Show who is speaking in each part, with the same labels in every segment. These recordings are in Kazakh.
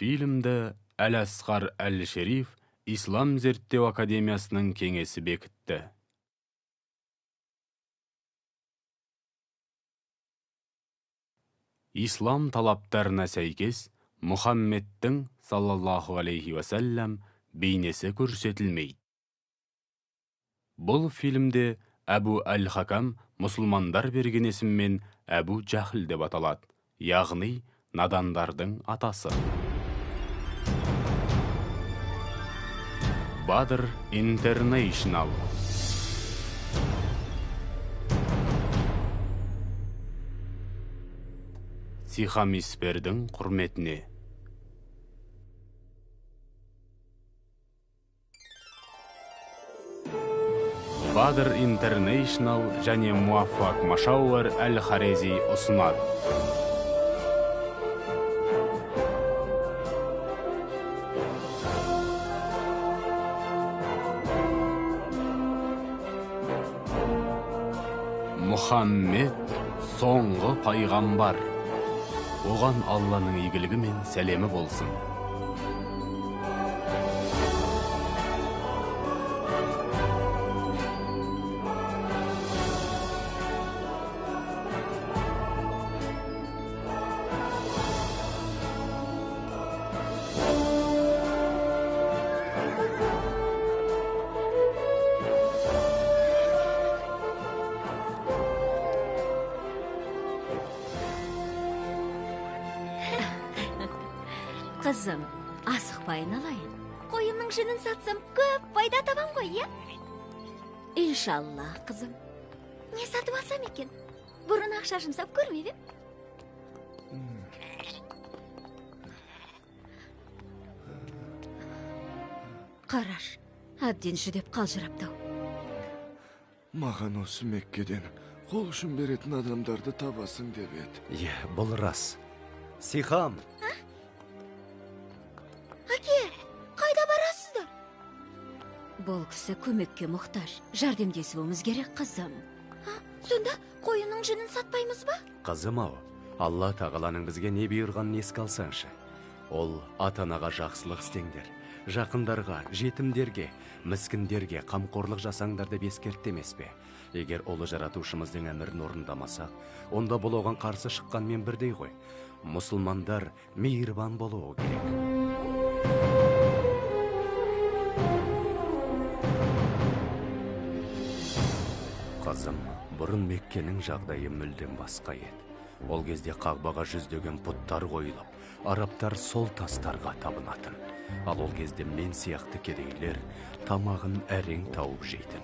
Speaker 1: Фильмді Әл-Асқар Әл-Шериф Ислам зерттеу академиясының кеңесі бекітті. Ислам талаптарына сәйкес Мұхаммедтің саллаллаху алейхи вассалям бейнесі көрсетілмейді. Бұл фильмде Әбу Әл-Хакам мұсылмандар берген есіммен Әбу Джахл деп аталады, яғни надандардың атасы. Badr International. Сихам Испердің құрметіне. Badr International және Муаффақ Машауэр Әл-Харези ұсынады. Мұхаммед соңғы пайғамбар. Оған Алланың игілігі мен сәлемі болсын.
Speaker 2: Қызым, асықпайын алайын. Қойымның жынын сатсам, көп пайда табам ғой, е? Иншалла, қызым. Не сатып алсам екен? Бұрын ақша жұмсап көрмейді? Қараш, әбден жүдеп қалжыраптау.
Speaker 3: Маған осы Меккеден қол ұшын беретін адамдарды табасың деп еді.
Speaker 4: Бұл рас. Сихам!
Speaker 2: Әке, қайда барасыздар? Бұл кісі көмекке мұқтаж. Жәрдемдесуіміз керек, қызым. Сонда қойының жынын сатпаймыз ба?
Speaker 4: Қызым ау, Алла тағаланың бізге не бұйырғанын еске алсаңшы. Ол ата-анаға жақсылық істеңдер, жақындарға, жетімдерге, міскіндерге қамқорлық жасаңдар деп ескерттемес пе? Егер олы жаратушымыздың әмірін орындамасақ, онда бұл оған қарсы шыққанмен бірдей ғой. Мұсылмандар мейірбан болуы керек. Қызым, бұрын Меккенің жағдайы мүлдем басқа еді. Ол кезде қағбаға жүздеген пұттар қойылып, арабтар сол тастарға табынатын. Ал ол кезде мен сияқты кедейлер тамағын әрең тауып жейтін.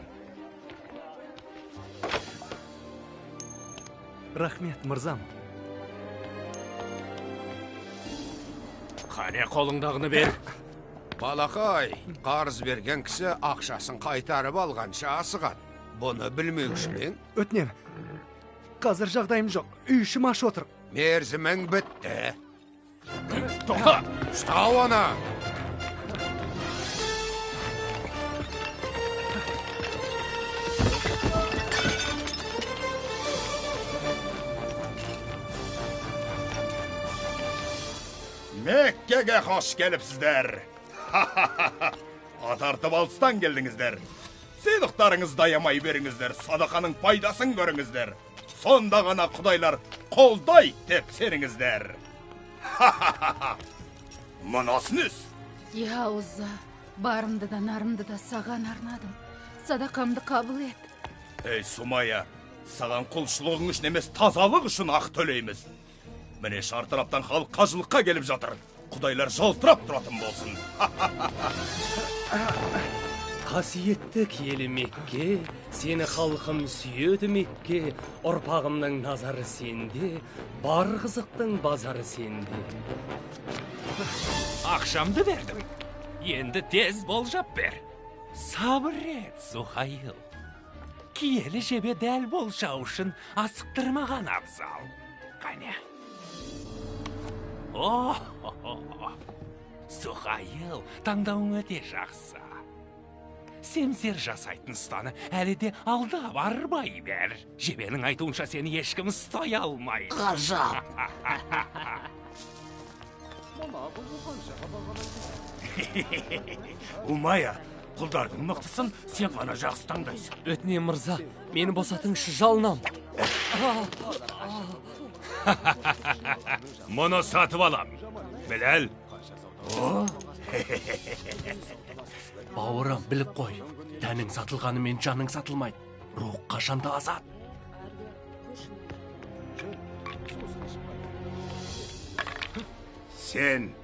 Speaker 4: Рахмет, мырзам.
Speaker 5: Қане қолыңдағыны бер.
Speaker 6: Балақай, қарыз берген кісі ақшасын қайтарып алғанша асығады. Бұны білмеушімен?
Speaker 4: Өтінем, қазір жағдайым жоқ, үй ішім аш отыр.
Speaker 6: Мерзімің бітті.
Speaker 5: Тоқта!
Speaker 6: Ұстау ана!
Speaker 7: Меккеге қош келіпсіздер. Атартып алыстан келдіңіздер. Сыйлықтарыңызды аямай беріңіздер, садақаның пайдасын көріңіздер. Сонда ғана құдайлар қолдай деп серіңіздер. Мұнасы нес?
Speaker 8: Я Узза, барымды да нарымды да саған арнадым. Садақамды қабыл ет.
Speaker 7: Ей Сумая, саған құлшылығың үшін емес тазалық үшін ақ төлейміз. Міне шартараптан халық қажылыққа келіп жатыр. Құдайлар жалтырап тұратын болсын.
Speaker 5: Қасиетті киелі Мекке, сені халқым сүйеді Мекке, ұрпағымның назары сенде, бар қызықтың базары сенде. Ақшамды бердім, енді тез болжап бер. Сабыр ет, Зухайыл. Киелі жебе дәл болжау үшін асықтырмаған абзал. Қане. Зухайыл, таңдауың өте жақсы. Семсер жасайтын ұстаны әлі де алда барбай бер. Жебенің айтуынша сені ешкім ұстай алмайды.
Speaker 2: Ғажап.
Speaker 7: Умая, құлдардың мықтысын сен ғана жақсы таңдайсың.
Speaker 5: Өтінем мырза, мені босатыңызшы, жалынам.
Speaker 7: Мұны сатып алам. Біләл.
Speaker 5: Бауырым, біліп қой. Тәнің сатылғанымен жаның сатылмайды. Рух қашанда азат.
Speaker 7: Сен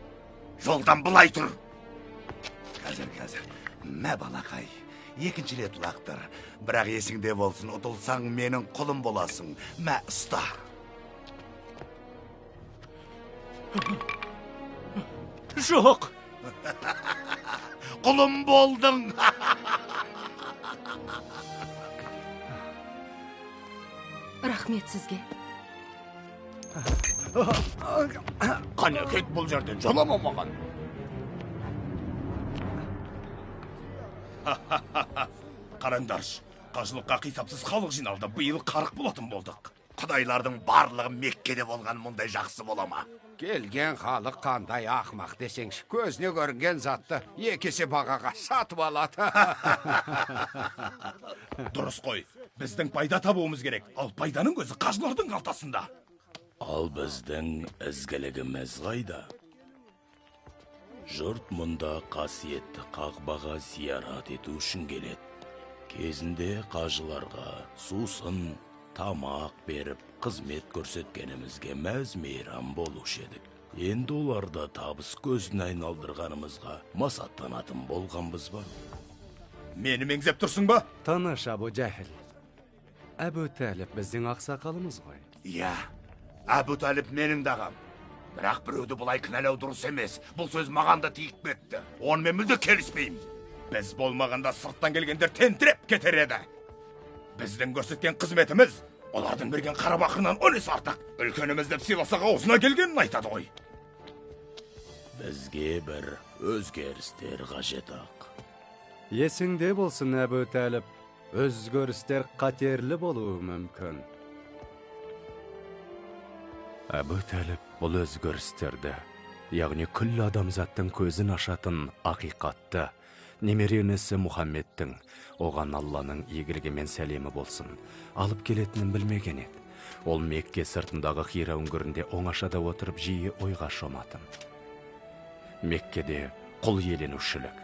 Speaker 7: жолдан бұлай тұр. Қазір. Мә балақай, екінші рет лақтыр. Бірақ есіңде болсын, ұтылсаң менің құлым боласың. Мә ұста.
Speaker 5: Жоқ.
Speaker 7: Құлым болдың.
Speaker 8: Рахмет сізге.
Speaker 7: Қане кет бұл жерден, жолама маған. Қараңдаршы, қажылыққа қисапсыз халық жиналды. Биыл 40 болатын болдық. Құдайлардың барлығы Меккеде болған мұндай жақсы бола ма?
Speaker 6: Келген халық қандай ақмақ десеңші, көзіне көрінген затты екесе бағаға сатып алады.
Speaker 7: Дұрыс қой, біздің пайда табуымыз керек, ал пайданың көзі қажылардың қалтасында.
Speaker 9: Ал біздің ізгілігіміз қайда? Жұрт мұнда қасиетті қағбаға зиярат ету үшін келеді. Кезінде қажыларға сусын, тамақ беріп, қызмет көрсеткенімізге мәз-мейрам болушы едік. Енді оларда табыс көзін айналдырғанымызға масаттанатын болғанбыз ба?
Speaker 7: Мені меңзеп тұрсың ба?
Speaker 4: Таныш, Абу Жәһіл. Әбу Тәліп біздің ақсақалымыз ғой.
Speaker 7: Иә, Әбу Тәліп менің дағам. Бірақ біреуді бұлай кінәлау дұрыс емес. Бұл сөз маған да тиіп кетті. Онымен мүлде келіспеймін. Біз болмағанда сырттан келгендер тентіреп кетер еді. Біздің көрсеткен қызметіміз олардың берген қарабақырынан 10 есе артық. Үлкеніміз деп сыйласақ аузына келгенін айтады ғой.
Speaker 9: Бізге бір өзгерістер қажет ақ.
Speaker 4: Есіңде болсын, Әбу Тәліп, өзгерістер қатерлі болуы мүмкін. Әбу Тәліп бұл өзгерістерді, яғни күллі адамзаттың көзін ашатын ақиқатты, немеренесі Мұхаммедтің, оған Алланың игілігі мен сәлемі болсын, алып келетінін білмеген еді. Ол Мекке сыртындағы Хира үңгірінде оңашада отырып жиі ойға шоматын. Меккеде құл иеленушілік,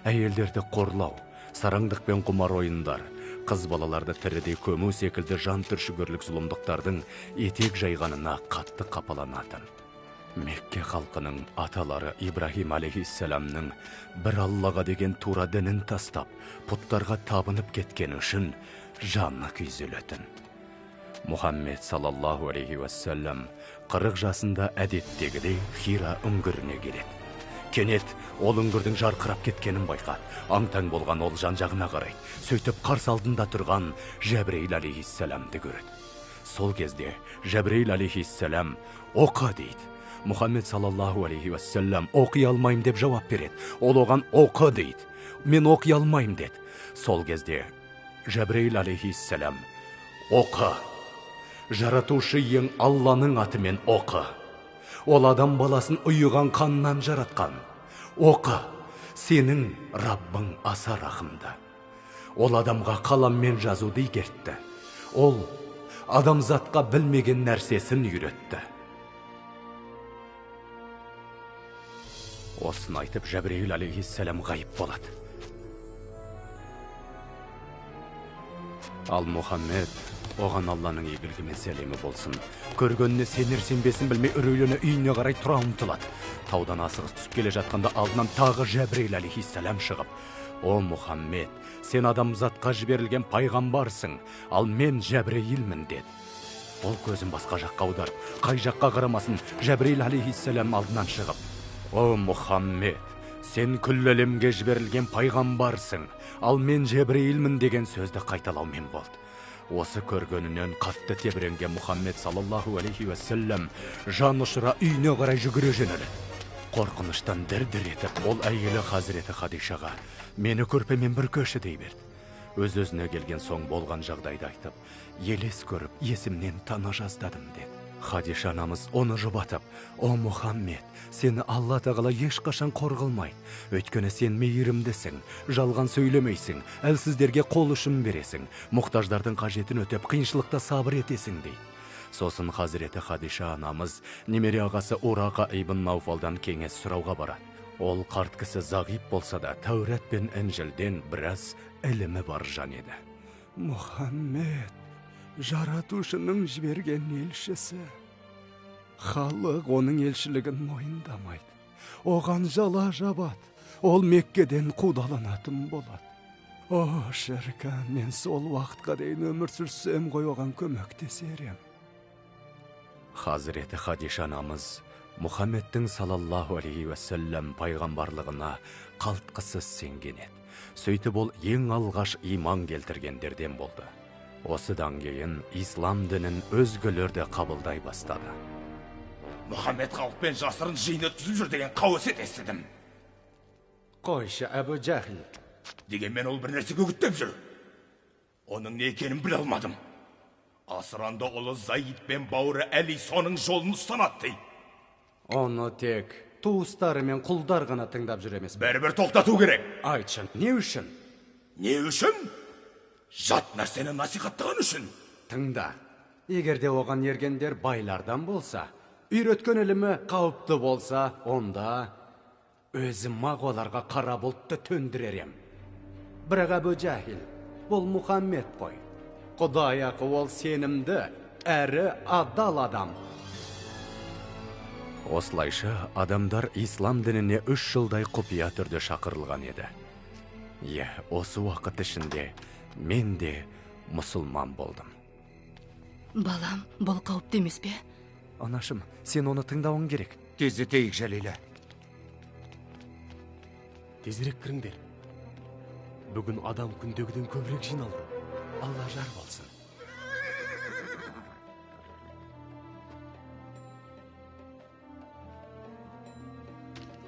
Speaker 4: әйелдерді қорлау, сараңдық пен құмар ойындар, қыз балаларды тірідей көму секілді жан түршігерлік зұлымдықтардың етек жайғанына қатты қапаланатын. Мекке халқының аталары Ибрахим алейхиссаламның бір Аллаға деген тура дінін тастап, пұттарға табынып кеткен үшін жаны күйзелетін. Мұхаммед саллаллаху алейхи уассалам 40 жасында әдеттегідей Хира үңгіріне келеді. Кенет ол үңгірдің жарқырап кеткенін байқады. Аң-таң болған ол жан-жағына қарайды. Сөйтіп қарсы алдында тұрған Жәбірейіл алейхиссаламды көреді. Сол кезде Жәбірейіл алейхиссалам оқы дейді. Мұхаммед саллаллаху алейхи уассалам оқи алмайым деп жауап береді. Ол оған оқы дейді. Мен оқи алмайым деді. Сол кезде Жәбірейіл алейхиссалам оқы. Жаратушы ең Алланың атымен оқы. Ол адам баласын ұйыған қаннан жаратқан. Оқы, сенің Раббың аса рахымды. Ол адамға қаламмен жазуды игертті. Ол адамзатқа білмеген нәрсесін үйретті. Осыны айтып Жәбірейіл алейхиссалам ғайып болады. Ал Мұхаммед оған Алланың игілігі мен сәлемі болсын. Көргеніне сенер-сенбесін білмей үрейлене үйіне қарай тұра ұмтылады. Таудан асығыс түсіп келе жатқанда алдынан тағы Жәбірейіл алейхиссалам шығып: «О Мұхаммед, сен адамзатқа жіберілген пайғамбарсың, ал мен Жәбірейілмін» деді. Ол көзін басқа жаққа аударып, қай жаққа қарамасын, Жәбірейіл алейхиссалам алдынан шығып: «О Мұхаммед, сен күллі әлемге жіберілген пайғамбарсың, ал мен Жәбірейілмін» деген сөзді қайталаумен болды. Осы көргенінен қатты тебіренген Мұхаммед саллаллаху алейхи уассалам жан ұшыра үйіне қарай жүгіре жөнелді. Қорқыныштан дір-дір етіп, ол әйелі Хазіреті Хадишаға: «Мені көрпемен бір көші» дей берді. Өз-өзіне келген соң болған жағдайды айтып: «Елес көріп, есімнен тана жаздадым» деді. Хадиша анамыз оны жұбатып: «О Мұхаммед, сені Алла тағала ешқашан қорғылмайды. Өйткені сен мейірімдісің, жалған сөйлемейсің, әлсіздерге қол ұшын бересің, мұқтаждардың қажетін өтеп, қиыншылықта сабыр етесің» дейді. Сосын Хазіреті Хадиша анамыз немере ағасы Урақа ибн Науфалдан кеңес сұрауға барады. Ол қарт кісі зағип болса да, Тәурат пен Інжілден біраз ілімі бар жан еді. «Мұхаммед, жаратушының жіберген елшісі. Халық оның елшілігін мойындамайды. Оған жала жабады. Ол Меккеден қудаланатын болады. О, шіркін, мен сол уақытқа дейін өмір сүрсем ғой, оған көмектесерем». Хазіреті Хадиша анамыз Мұхаммедтің салаллаху алейхи уассалам пайғамбарлығына қалтқысыз сенген еді. Сөйтіп ол ең алғаш иман келтіргендерден болды. Осыдан кейін ислам дінін өзгелерді қабылдай бастады.
Speaker 7: Мұхаммед халықпен жасырын жиын өткізіп жүр деген қауесет естідім.
Speaker 4: Қойшы, Әбу Жахил.
Speaker 7: Дегенмен ол бір нәрсе көгіттеп жүр. Оның не екенін біле алмадым. Асыранда ұлы Заид пен бауыры Әли соның жолын ұстанады дейді.
Speaker 4: Оны тек туыстары мен құлдар ғана тыңдап жүр емес.
Speaker 7: Бәрібір тоқтату керек.
Speaker 4: Айтшы, не үшін?
Speaker 7: Не үшін? Жат нәрсені насихаттаған үшін.
Speaker 4: Тыңда, егерде оған ергендер байлардан болса, үйреткен ілімі қауіпті болса, онда өзім мағоларға қара бұлтты төндіререм. Бірақ Әбу Жахил, бұл Мұхаммед қой. Құдай ақы, ол сенімді, әрі адал адам. Осылайша адамдар ислам дініне 3 жылдай құпия түрде шақырылған еді. Осы уақыт ішінде мен де мұсылман болдым.
Speaker 8: Балам, бұл қауіпті емес пе?
Speaker 4: Анашым, сен оны тыңдауың керек.
Speaker 6: Тездетейік, Жәлила.
Speaker 9: Тезірек кіріңдер. Бүгін адам күндегіден көбірек жиналды. Алла жар болсын.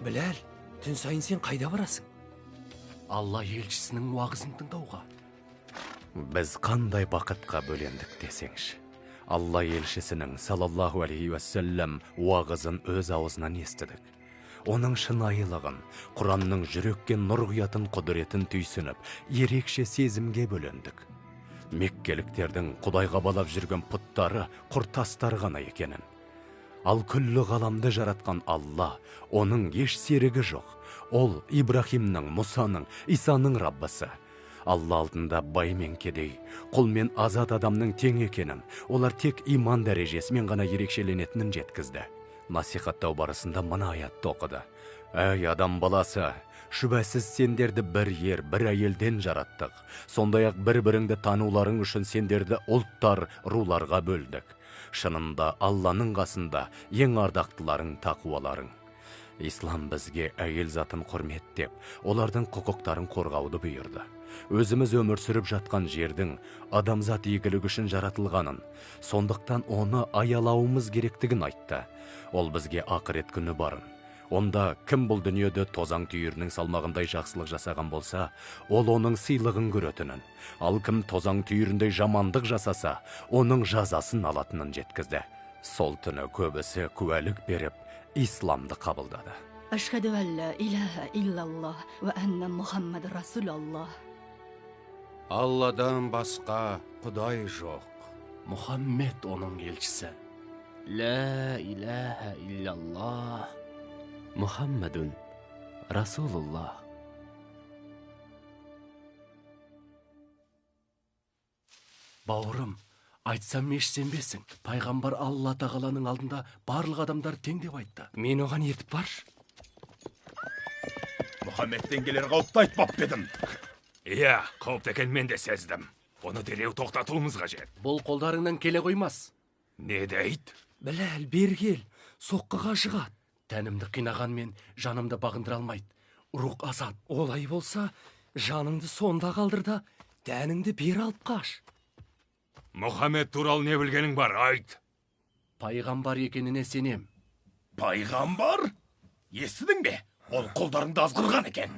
Speaker 5: Біләл, түн сайын сен қайда барасың? Алла елшісінің уағызын тыңдауға.
Speaker 4: Біз қандай бақытқа бөлендік десеңші. Алла елшісінің салаллаху алейхи уассалам уағызын өз аузынан естідік. Оның шынайылығын, Құранның жүрекке нұр құятын құдіретін түйсініп, ерекше сезімге бөлендік. Меккеліктердің Құдайға балап жүрген пұттары құртастар ғана екенін. Ал күллі ғаламды жаратқан Алла, оның еш серігі жоқ. Ол Ибрахимнің, Мұсаның, Исаның Раббысы. Алла алдында бай мен кедей, құл мен азат адамның тең екенін, олар тек иман дәрежесімен ғана ерекшеленетінін жеткізді. Насихаттау барысында мына аятты оқыды. Әй адам баласы, шүбәсіз сендерді бір ер, бір әйелден жараттық. Сондай-ақ бір-біріңді тануларың үшін сендерді ұлттар, руларға бөлдік. Шынында Алланың қасында ең ардақтыларың тақуаларың. Ислам бізге әйел затын құрметтеп, олардың құқықтарын қорғауды бұйырды. Өзіміз өмір сүріп жатқан жердің адамзат игілігі үшін жаратылғанын, сондықтан оны аялауымыз керектігін айтты. Ол бізге ақырет күні барын. Онда кім бұл дүниеде тозаң түйірінің салмағындай жақсылық жасаған болса, ол оның сыйлығын көретінін. Ал кім тозаң түйіріндей жамандық жасаса, оның жазасын алатынын жеткізді. Сол түні көбісі куәлік беріп, исламды қабылдады.
Speaker 8: Ашхаду алла илаха иллаллах ва анна Мұхаммад Расулаллах.
Speaker 6: Алладан басқа Құдай жоқ.
Speaker 9: Мұхаммед оның елшісі. Ла илаха иллаллах. Мұхаммадун Расулуллах. Бауырым, айтсам еш сенбесің. Пайғамбар Алла тағаланың алдында барлық адамдар тең деп айтты.
Speaker 5: Мен оған ертіп бар.
Speaker 7: Мұхаммедтен келер қауіпті айтпап бедім.
Speaker 5: Иә, қауіпті екен мен де сездім. Оны дереу тоқтатуымыз қажет.
Speaker 9: Бұл қолдарыңнан келе қоймас.
Speaker 5: Не дейді?
Speaker 9: Біләл, бер кел, соққыға жығады. Тәнімді қинаған мен жанымды бағындыра алмайды. Рух азат.
Speaker 5: Олай болса, жаныңды сонда қалдыр да, тәніңді бер алып қаш. Мұхаммед туралы не білгенің бар, айт.
Speaker 9: Пайғамбар екеніне сенем.
Speaker 7: Пайғамбар? Естідің бе? Ол қолдарыңды азғырған екен.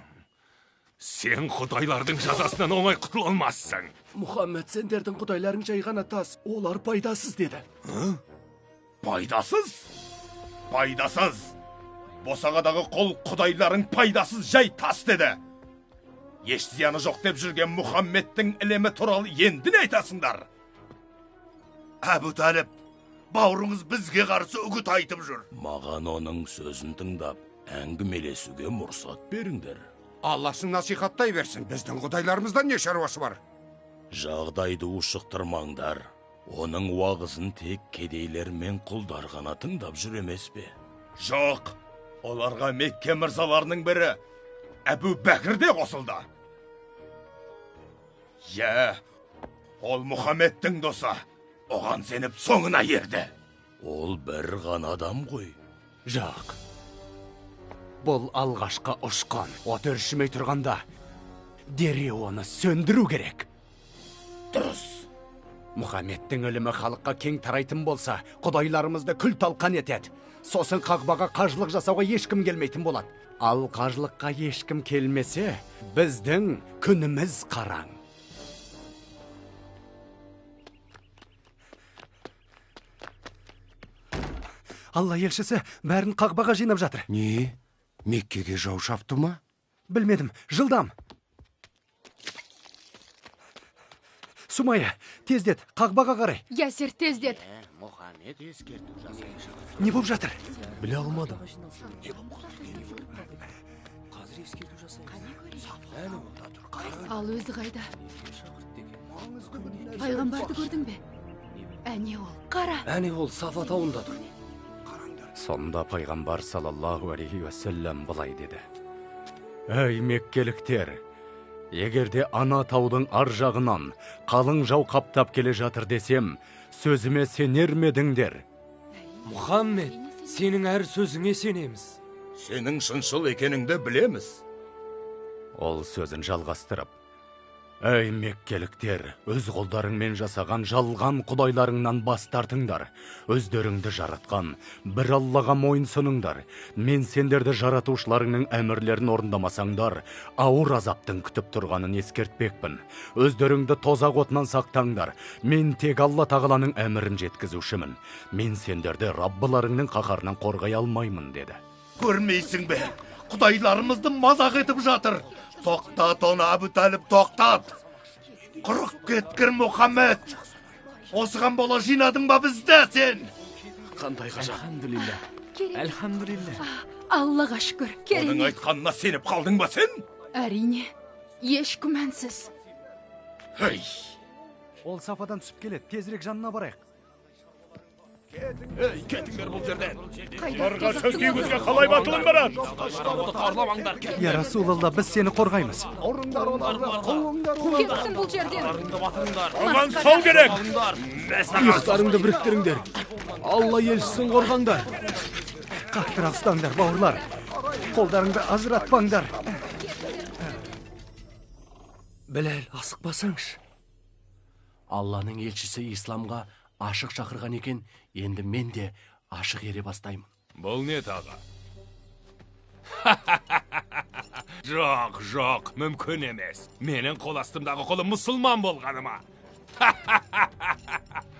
Speaker 5: Сен құдайлардың жазасынан оңай құтыла алмассың.
Speaker 9: Мұхаммед, сендердің құдайларың жай ғана тас, олар пайдасыз деді.
Speaker 7: Пайдасыз? Пайдасыз. Босағадағы қол құдайларың пайдасыз жай тас деді. Еш зияны жоқ деп жүрген Мұхаммедтің ілімі туралы енді не айтасыңдар? Әбу Талib, бауырыңыз бізге қарсы үгіт айтып жүр.
Speaker 10: Маған оның сөзін тыңдап, әңгімелесуге мұрсат беріңдер.
Speaker 6: Алласын насихаттай берсін, біздің құдайларымыздан не шаруасы бар?
Speaker 10: Жағдайды ушықтырмаңдар. Оның уағызын тек кедейлер мен құлдар ғана тыңдап жүр емес пе?
Speaker 7: Жоқ, оларға Мекке мырзаларының бірі Әбу Бәкір де қосылды. Ол Мұхаммедтің досы. Оған сеніп соңына ерді.
Speaker 10: Ол бір ғана адам ғой.
Speaker 4: Жоқ. Бұл алғашқы ұшқан, от өршімей тұрғанда, дереу оны сөндіру керек.
Speaker 7: Дұрыс.
Speaker 4: Мұхаммедтің ілімі халыққа кең тарайтын болса, құдайларымызды күл талқан етеді. Сосын қағбаға қажылық жасауға ешкім келмейтін болады. Ал қажылыққа ешкім келмесе, біздің күніміз қараң. Алла елшісі бәрін қағбаға жинап жатыр.
Speaker 6: Не? Меккеге жау шапты ма?
Speaker 4: Білмедім, жылдам. Сумая, тездет, қағбаға қарай.
Speaker 8: Ясир, тездет.
Speaker 6: Мұхаммед ескерту жасайды.
Speaker 4: Не болып жатыр?
Speaker 9: Біле алмадым.
Speaker 8: Ал өзі қайда? Пайғамбарды көрдің бе? Әне ол, қара.
Speaker 9: Әне ол Сафа тауында тұр.
Speaker 4: Сонда пайғамбар саллаллаху алейхи уассалам былай деді: Әй меккеліктер, егерде ана таудың ар жағынан қалың жау қаптап келе жатыр десем, сөзіме сенер медіңдер?
Speaker 5: Мұхаммед, сенің әр сөзіңе сенеміз.
Speaker 7: Сенің шыншыл екеніңді білеміз.
Speaker 4: Ол сөзін жалғастырып: Әй меккеліктер, өз қолдарыңмен жасаған жалған құдайларыңнан бас тартыңдар. Өздеріңді жаратқан бір Аллаға мойынсыныңдар. Мен сендерді жаратушыларыңның әмірлерін орындамасаңдар, ауыр азаптың күтіп тұрғанын ескертпекпін. Өздеріңді тозақ отынан сақтаңдар. Мен тек Алла тағаланың әмірін жеткізушімін. Мен сендерді Раббыларыңның қаһарынан қорғай алмаймын, деді.
Speaker 7: Көрмейсің бе? Құдайларымызды мазақ етіп жатыр. Тоқтат оны, Әбу Талib, тоқтат. Құрық кеткір, Мұхаммед. Осыған бола жинадың ба бізді сен?
Speaker 9: Қандай ғажап.
Speaker 5: Әлхамдулилля.
Speaker 8: Аллаға шүкір,
Speaker 7: Оның
Speaker 8: керемет.
Speaker 7: айтқанына сеніп қалдың ба сен?
Speaker 8: Әрине, еш күмәнсіз.
Speaker 7: Ей,
Speaker 4: Ол Сафадан түсіп келеді, тезірек жанына барайық.
Speaker 7: кетіңдер бұл жерден.
Speaker 8: Қайда?
Speaker 7: көзге қалай батылың барады?
Speaker 4: Я Расулалла, біз сені қорғаймыз.
Speaker 8: Кетсін бұл жерден.
Speaker 7: Оған сол керек.
Speaker 9: Иықтарыңды біріктіріңдер. Алла елшісін қорғаңдар.
Speaker 4: Қаттырақ ұстаңдар, бауырлар. Қолдарыңды ажыратпаңдар.
Speaker 9: Біләл, асықпасаңшы. Алланың елшісі исламға ашық шақырған екен, енді мен де ашық ере бастаймын.
Speaker 5: Бұл не тағы? Жоқ, мүмкін емес. Менің қол астымдағы қолым мұсылман болғаныма.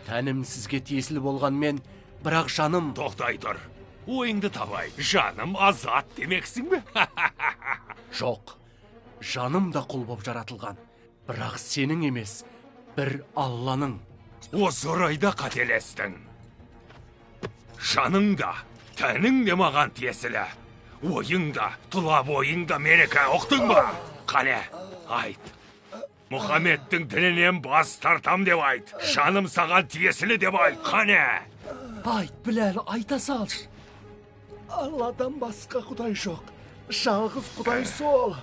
Speaker 9: Тәнім сізге тиесілі болған мен, бірақ жаным...
Speaker 5: Тоқтай тұр. Ойыңды табай. Жаным азат демексің бе?
Speaker 9: Жоқ, жаным да құл боп жаратылған. Бірақ сенің емес, бір Алланың.
Speaker 5: Осы орайда қателестің. Жаның да, тәнің де маған тиесілі. Ойың да, тұла бойың да менікі, ұқтың ба? Қане, айт. Мұхаммедтің дінінен бас тартам деп айт. Жаным саған тиесілі деп айт. Қане.
Speaker 9: Айт, Біләл, айта салшы. Алладан басқа құдай жоқ. Жалғыз құдай сол.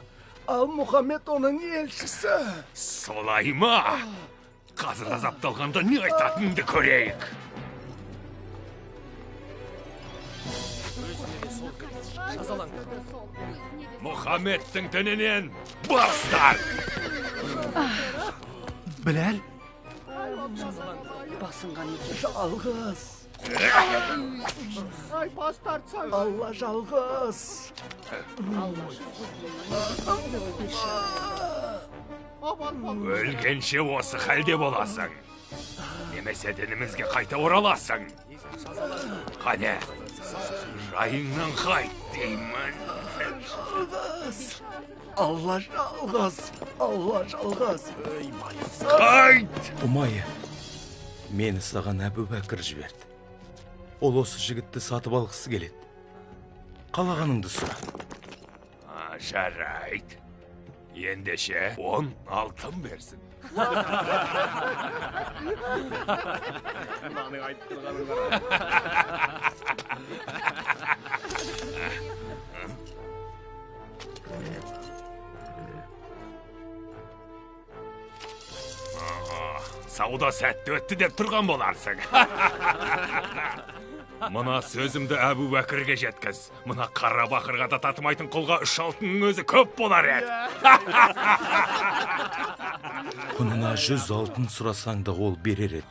Speaker 9: Ал Мұхаммед оның елшісі.
Speaker 5: Солай ма? Қазір азапталғанда не айтатыныңды көрейік. Мұхаммедтің дінінен бас тарт.
Speaker 4: Біләл?
Speaker 9: Басынған екен. Жалғыз. Ай, бас тартсаң. Алла жалғыз.
Speaker 5: Өлгенше осы халде боласың. немесе дінімізге қайта ораласың. Қане, жайыңнан қайт деймін.
Speaker 9: Алла жалғыз, Алла жалғыз.
Speaker 5: Қайт!
Speaker 10: Умайы, мені саған Әбу Бәкір жіберді. Ол осы жігітті сатып алғысы келеді. Қалағаныңды сұра.
Speaker 5: Жарайт. Ендеше 10 алтын берсін. Сауда сәтті өтті деп тұрған боларсың. Мұна сөзімді Әбу Бәкірге жеткіз. Мұна қара бақырға да татымайтын құлға 3 алтынның өзі көп болар еді.
Speaker 10: Құнына 100 алтын сұрасаң да ол берер еді.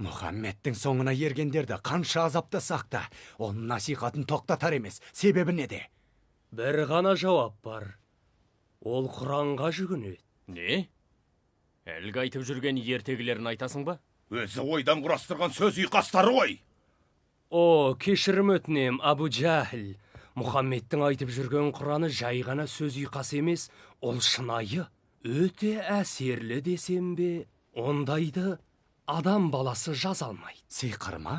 Speaker 4: Мұхаммедтің соңына ергендерді қанша азаптасақ та, оның насихатын тоқтатар емес. Себебі неде?
Speaker 11: Бір ғана жауап бар. Ол Құранға жүгінеді.
Speaker 12: Не? Әлгі айтып жүрген ертегілерін айтасың ба?
Speaker 7: Өзі ойдан құрастырған сөз ұйқастары ғой.
Speaker 11: О, кешірім өтінем, Абу Жахил. Мұхаммедтің айтып жүрген Құраны жай ғана сөз ұйқасы емес, ол шынайы, өте әсерлі десем бе, ондайды адам баласы жаза алмайды.
Speaker 4: Сиқыр ма?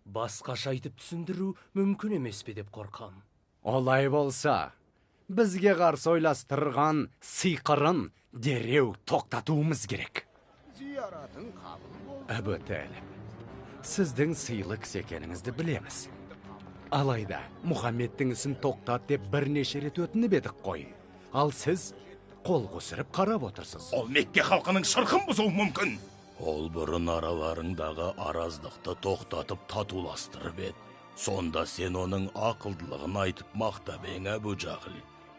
Speaker 11: Басқаша айтып түсіндіру мүмкін емес пе деп қорқам.
Speaker 4: Олай болса, бізге қарсы ойластырған сиқырын дереу тоқтатуымыз керек. Әбу Талиб, сіздің сыйлы кісі екеніңізді білеміз. Алайда, Мұхаммедтің ісін тоқтат деп бірнеше рет өтініп едік қой. Ал сіз қол қусырып қарап отырсыз.
Speaker 7: Ол Мекке халқының шырқын бұзуы мүмкін.
Speaker 10: Ол бұрын араларыңдағы араздықты тоқтатып татуластырып еді. Сонда сен оның ақылдылығын айтып мақтап ең, Әбу Жахил.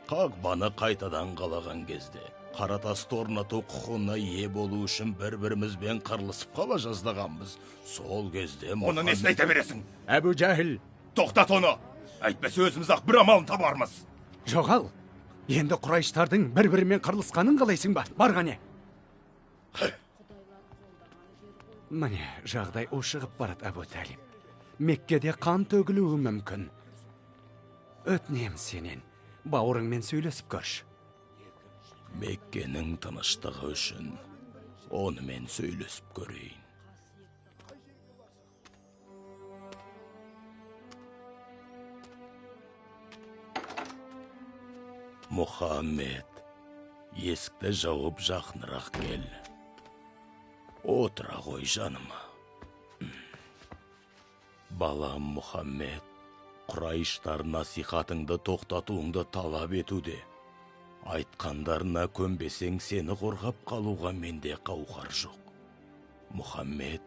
Speaker 10: Қағбаны қайтадан қалаған кезде, Қаратасты орнату құқығына ие болу үшін бір-бірімізбен қырылысып қала жаздағанбыз. Сол кезде
Speaker 7: Оны несін айта бересің?
Speaker 4: Әбу Жахил,
Speaker 7: тоқтат оны. Әйтпесе өзіміз-ақ бір амалын табармыз.
Speaker 4: жоғал. Енді Құрайштардың бір-бірімен қырылысқанын қалайсың ба? Барғане. Міне, жағдай ушығып барады, Әбу Талиб. Меккеде қан төгілуі мүмкін. Өтінем сенен, бауырыңмен сөйлесіп көрші.
Speaker 10: Меккенің тыныштығы үшін онымен сөйлесіп көрейін. Мұхаммед, есікті жауып жақынырақ кел. Отыра ғой жаныма. Балам Мұхаммед, Құрайыштар насихатыңды тоқтатуыңды талап етуде. Айтқандарына көнбесең, сені қорғап қалуға менде қауқар жоқ. Мұхаммед,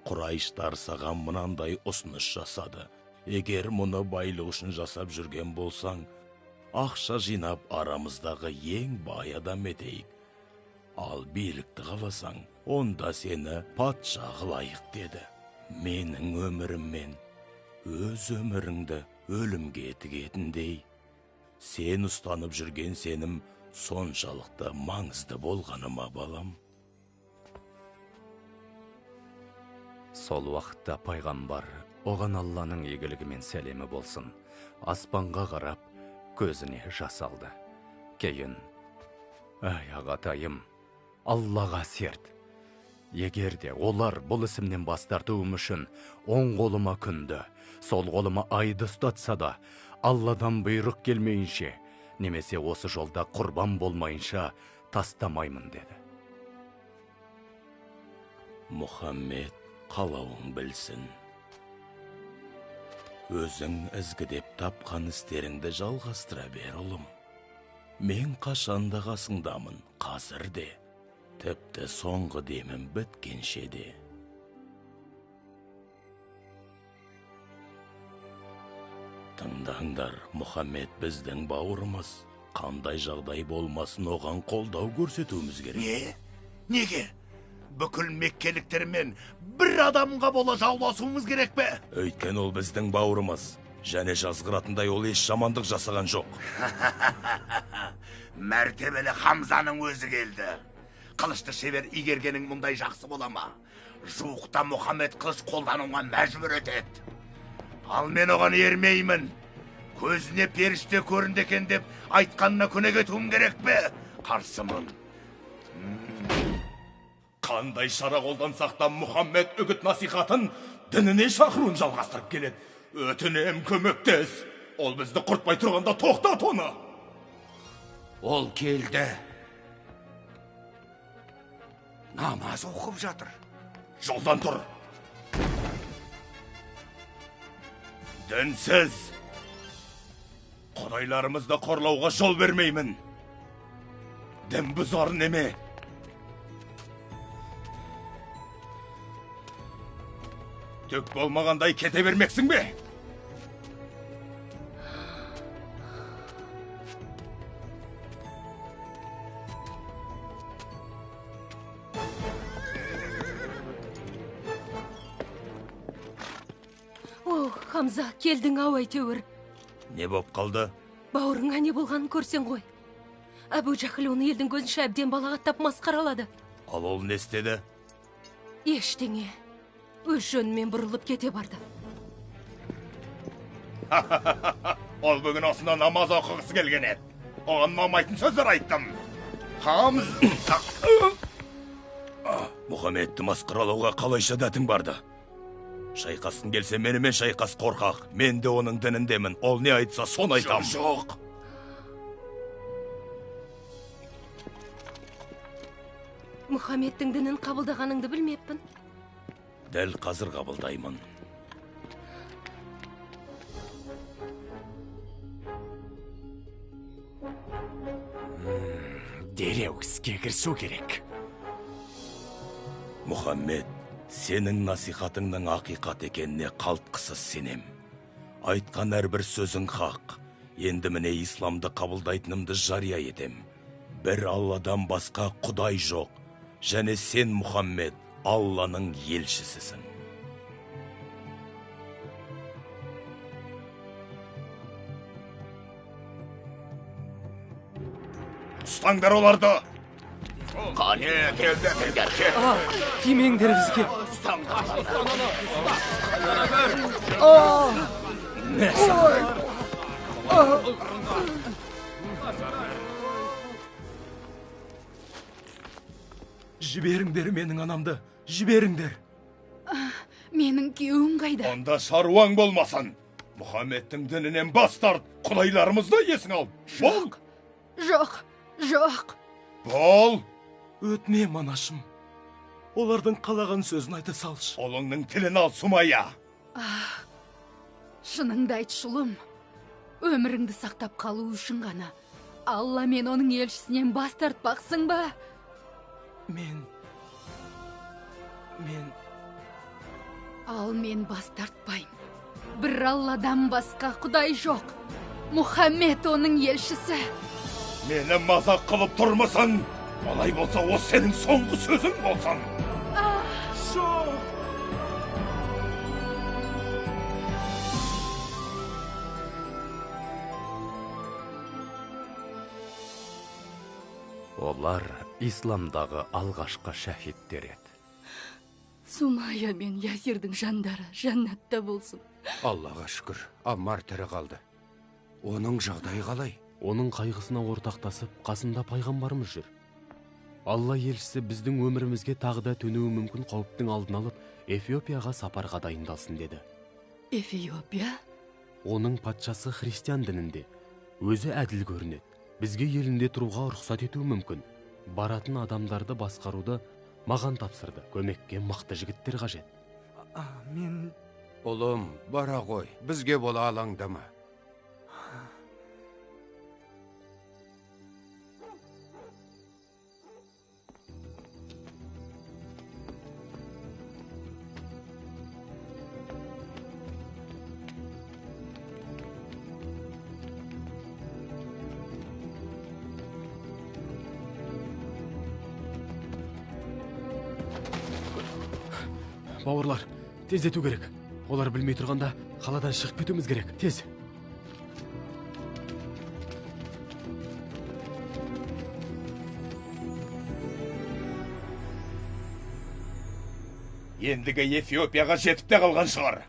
Speaker 10: Құрайыштар саған мынандай ұсыныс жасады. Егер мұны байлық үшін жасап жүрген болсаң, ақша жинап арамыздағы ең бай адам етейік. Ал билікті қаласаң, онда сені патша қылайық деді. Менің өміріммен өз өміріңді өлімге тігетіндей, сен ұстанып жүрген сенім соншалықты маңызды болғаны ма, балам?
Speaker 4: Сол уақытта пайғамбар, оған Алланың игілігімен сәлемі болсын, аспанға қарап, көзіне жас алды. Кейін, «Ай, ағатайым, Аллаға серт. Егер де олар бұл ісімнен бас тартуым үшін оң қолыма күнді, сол қолыма айды ұстатса да, Алладан бұйрық келмейінше, немесе осы жолда құрбан болмайынша тастамаймын» деді.
Speaker 10: Мұхаммед, қалауың білсін. Өзің ізгідеп тапқан істеріңді жалғастыра бер, ұлым. Мен қашанда қасыңдамын, қазір де, тіпті соңғы демім біткенше де. Тыңдаңдар, Мұхаммед біздің бауырымыз. Қандай жағдай болмасын, оған қолдау көрсетуіміз керек.
Speaker 7: Не? Неге? Бүкіл меккеліктермен бір адамға бола жауласуымыз керек пе?
Speaker 10: Өйткен ол біздің бауырымыз. Және жазғыратындай ол еш жамандық жасаған жоқ.
Speaker 7: Мәртебелі Хамзаның өзі келді. Қылышты шебер игергенің мұндай жақсы бола ма? Жуықта Мұхаммед қылыш қолдануға мәжбүр етеді. Ал мен оған ермеймін. Көзіне періште көрінді екен деп айтқанына көне кетуім керек пе? Қарсымын.
Speaker 10: Қандай шара қолдансақ та Мұхаммед үгіт насихатын дініне шақыруын жалғастырып келеді. Өтінем, көмектес. Ол бізді құртпай тұрғанда тоқтат оны.
Speaker 6: Ол келді. Намаз оқып жатыр.
Speaker 10: Жолдан тұр. Дінсіз. Құдайларымызды қорлауға жол бермеймін. Дін бұзар неме. Түк болмағандай кете бермексің бе?
Speaker 8: О, Хамза, келдің ау әйтеуір.
Speaker 10: Не боп қалды?
Speaker 8: Бауырыңа не болғанын көрсең ғой. Әбу Жахил оны елдің көзінше әбден балағаттап масқаралады.
Speaker 10: Ал ол не істеді?
Speaker 8: Ештеңе. Өз жөнімен бұрылып кете барды.
Speaker 10: Ол бүгін осында намаз оқығысы келген еді. Оған ұнамайтын сөздер айттым. Мұхаммедті масқаралауға қалайша дәтің барды? Шайқасын келсе менімен шайқас, қорқақ. Мен де оның дініндемін. Ол не айтса соны айтам.
Speaker 6: Жоқ.
Speaker 8: Мұхаммедтің дінін қабылдағаныңды білмеппін.
Speaker 10: Дәл қазір қабылдаймын.
Speaker 4: Дереу іске кірісу керек.
Speaker 10: Мұхаммед, сенің насихатыңның ақиқат екеніне қалтқысыз сенем. Айтқан әрбір сөзің хақ. Енді міне исламды қабылдайтынымды жария етем. Бір Алладан басқа Құдай жоқ. Және сен, Мұхаммед, Алланың елшісісің. Ұстаңдар оларды!
Speaker 7: Қане, келдіңдер, кел.
Speaker 11: Тимеңдер бізге.
Speaker 10: Жіберіңдер менің анамды, жіберіңдер.
Speaker 8: Менің күйеуім қайда?
Speaker 10: Онда шаруаң болмасын. Мұхаммедтің дінінен бас тарт, құдайларымызды есің ал. Бол!
Speaker 8: Жоқ.
Speaker 10: Бол! Өтінем, анашым. Олардың қалаған сөзін айта салшы. Олыңның тілін ал, Сумайя.
Speaker 8: Шыныңды айт, шұлым. Өміріңді сақтап қалу үшін ғана Алла мен оның елшісінен бас тартпақсың ба? Ал мен бас тартпайым. Бір Алладан басқа Құдай жоқ. Мұхаммед оның елшісі.
Speaker 10: Мені мазақ қылып тұрмысың? Олай болса, о сенің соңғы сөзің болсын.
Speaker 4: Олар исламдағы алғашқы шәһиттер еді.
Speaker 8: Сумайя мен Ясирдің жандары жәннатта болсын.
Speaker 6: Аллаға шүкір, Аммар тірі қалды. Оның жағдайы қалай?
Speaker 1: Оның қайғысына ортақтасып, қасында пайғамбарымыз жүр. Алла елшісі біздің өмірімізге тағы да төнуі мүмкін қауіптің алдын алып, Эфиопияға сапарға дайындалсын деді.
Speaker 8: Эфиопия?
Speaker 1: Оның патшасы христиан дінінде. Өзі әділ көрінеді. Бізге елінде тұруға рұқсат етуі мүмкін. Баратын адамдарды басқаруды маған тапсырды. Көмекке мықты жігіттер қажет.
Speaker 6: Ұлым, бара ғой, бізге бола алаңдама.
Speaker 1: Бауырлар, тездету керек. Олар білмей тұрғанда қаладан шығып кетуіміз керек. Тез.
Speaker 7: Ендігі Эфиопияға жетіп те қалған шығар.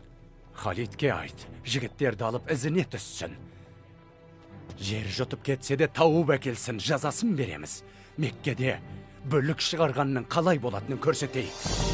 Speaker 4: Халидке айт, жігіттерді алып ізіне түссін. Жер жұтып кетсе де тауып әкелсін, жазасын береміз. Меккеде бүлік шығарғанның қалай болатынын көрсетейік.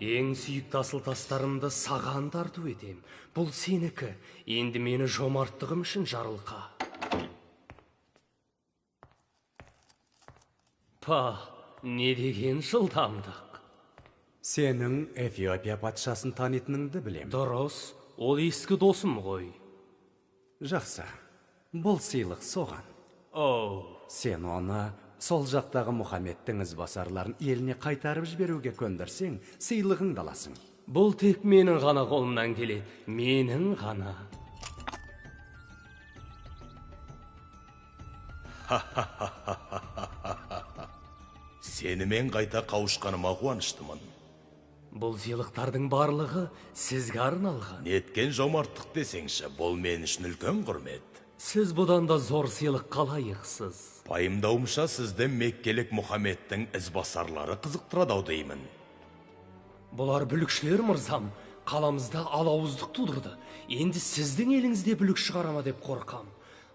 Speaker 11: Ең сүйікті асыл тастарымды саған тарту етем. Бұл сенікі. Енді мені жомарттығым үшін жарылқа. Не деген жылдамдық.
Speaker 4: Сенің Эфиопия патшасын танитыныңды білем.
Speaker 11: Дұрыс, ол ескі досым ғой.
Speaker 4: Жақсы, бұл сыйлық соған. Сен оны сол жақтағы Мұхаммедтің ізбасарларын еліне қайтарып жіберуге көндірсең, сыйлығыңды аласың.
Speaker 11: Бұл тек менің ғана қолымнан келеді. Менің ғана.
Speaker 10: Сенімен қайта қауышқаныма қуаныштымын.
Speaker 11: Бұл сыйлықтардың барлығы сізге арналған.
Speaker 10: Неткен жомарттық десеңші, бұл мен үшін үлкен құрмет.
Speaker 11: Сіз бұдан да зор сыйлық қалайықсыз.
Speaker 10: Пайымдауымша сізді меккелік Мұхаммедтің ізбасарлары қызықтырады деймін.
Speaker 11: Бұлар бүлікшілер, мырзам. Қаламызда алауыздық тудырды. Енді сіздің еліңізде бүлік шығарама деп қорқам.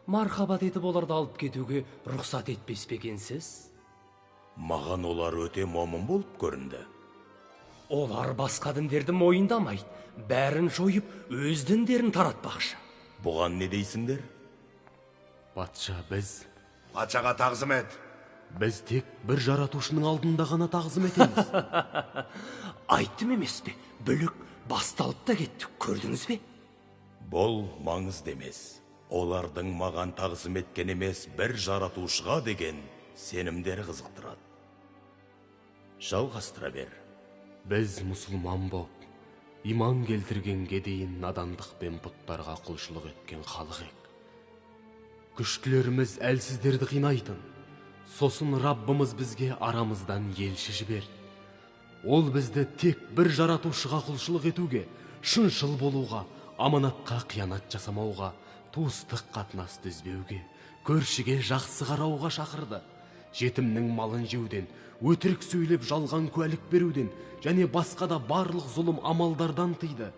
Speaker 11: Мархабат етіп оларды алып кетуге рұқсат етпес пе екенсіз?
Speaker 10: Маған олар өте момын болып көрінді.
Speaker 11: Олар басқа діндерді мойындамайды. Бәрін жойып, өз діндерін таратпақшы.
Speaker 10: Бұған не дейсіңдер?
Speaker 1: Патша, біз...
Speaker 7: Патшаға тағзым ет.
Speaker 1: Біз тек бір жаратушының алдында ғана тағзым етеміз.
Speaker 11: Айттым емес пе? Бүлік басталып та кетті, көрдіңіз бе?
Speaker 10: Бұл маңызды емес. Олардың маған тағзым еткен емес, бір жаратушыға деген сенімдері қызықтырады. Жалғастыра бер.
Speaker 1: Біз мұсылман боп, иман келтіргенге дейін надандық пен бұттарға құлшылық еткен халық ек. Күштілеріміз әлсіздерді қинайтын. Сосын Раббымыз бізге арамыздан елші жіберді. Ол бізді тек бір жаратушыға құлшылық етуге, шыншыл болуға, аманатқа қиянат жасамауға, туыстық қатынасты үзбеуге, көршіге жақсы қарауға шақырды. Жетімнің малын жеуден, өтірік сөйлеп жалған куәлік беруден және басқа да барлық зұлым амалдардан тыйды.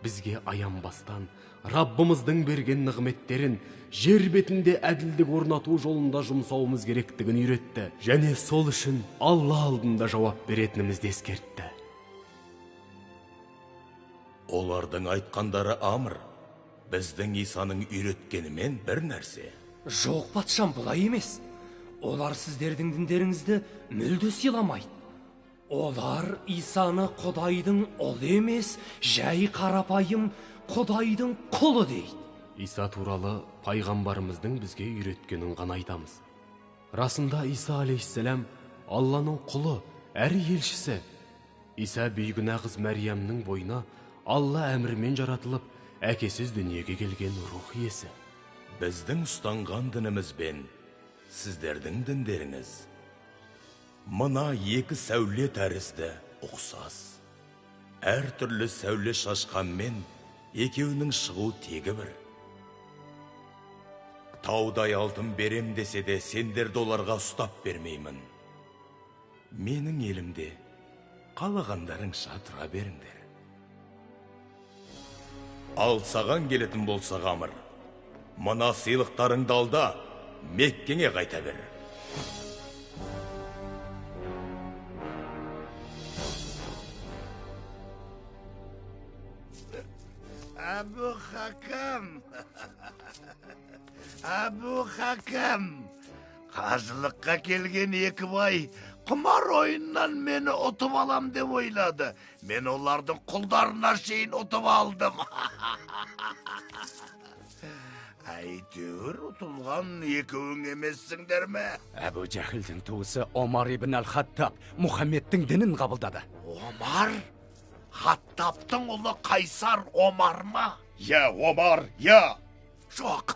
Speaker 1: Бізге аянбастан Раббымыздың берген нығметтерін жер бетінде әділдік орнату жолында жұмсауымыз керектігін үйретті. Және сол үшін Алла алдында жауап беретінімізді ескертті.
Speaker 10: Олардың айтқандары амыр. Біздің Исаның үйреткенімен бір нәрсе.
Speaker 11: Жоқ, патшам, бұлай емес. Олар сіздердің діндеріңізді мүлде сыйламайды. Олар Исаны Құдайдың ұлы емес, жай қарапайым Құдайдың құлы дейді.
Speaker 1: Иса туралы пайғамбарымыздың бізге үйреткенін ғана айтамыз. Расында Иса алейхиссалам Алланың құлы, әрі елшісі. Иса бейгүнә қыз Мәриямның бойына Алла әмірмен жаратылып, әкесіз дүниеге келген рух иесі.
Speaker 10: Біздің ұстанған дініміз бен сіздердің діндеріңіз мына екі сәуле тәрізді ұқсас. Әр түрлі сәуле шашқанмен екеуінің шығу тегі бір. Таудай алтын берем десе де сендерді оларға ұстап бермеймін. Менің елімде қалағандарыңша тұра беріңдер. Ал саған келетін болса Ғамыр, мына сыйлықтарыңды алда Меккеңе қайта бер.
Speaker 7: Абу Хакам! Абу Хакам! Қажылыққа келген екі бай
Speaker 10: Құмар ойыннан мені ұтып алам деп ойлады. Мен олардың құлдарына шейін ұтып алдым. Әйтеуір ұтылған екеуің емессіңдер ме?
Speaker 4: Әбу Жәхілдің туысы Омар ибн әл-Хаттаб Мұхаммедтің дінін қабылдады.
Speaker 10: Омар? Хаттаптың ұлы Қайсар Омар ма?
Speaker 7: Я, Омар, я!
Speaker 10: Жоқ,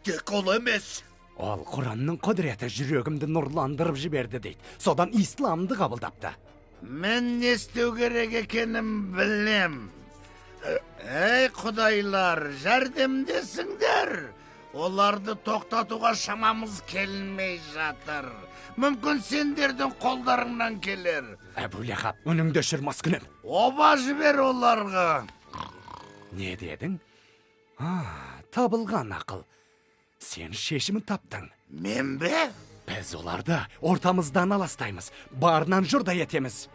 Speaker 10: тек ол емес.
Speaker 4: Ол Құранның құдіреті жүрегімді нұрландырып жіберді дейді. Содан исламды қабылдапты.
Speaker 10: Мен не істеу керек екенім білем. Ей құдайлар, жәрдемдесіңдер. Оларды тоқтатуға шамамыз келмей жатыр. Мүмкін сендердің қолдарыңнан келер.
Speaker 4: Әбу Ләхаб, үніңді өшірмас күнім.
Speaker 10: Оба жібер оларға.
Speaker 4: Не дедің? Табылған ақыл. Сен шешімін таптың.
Speaker 10: Мен бе?
Speaker 4: Біз оларды ортамыздан аластаймыз. Барынан жұрда етеміз.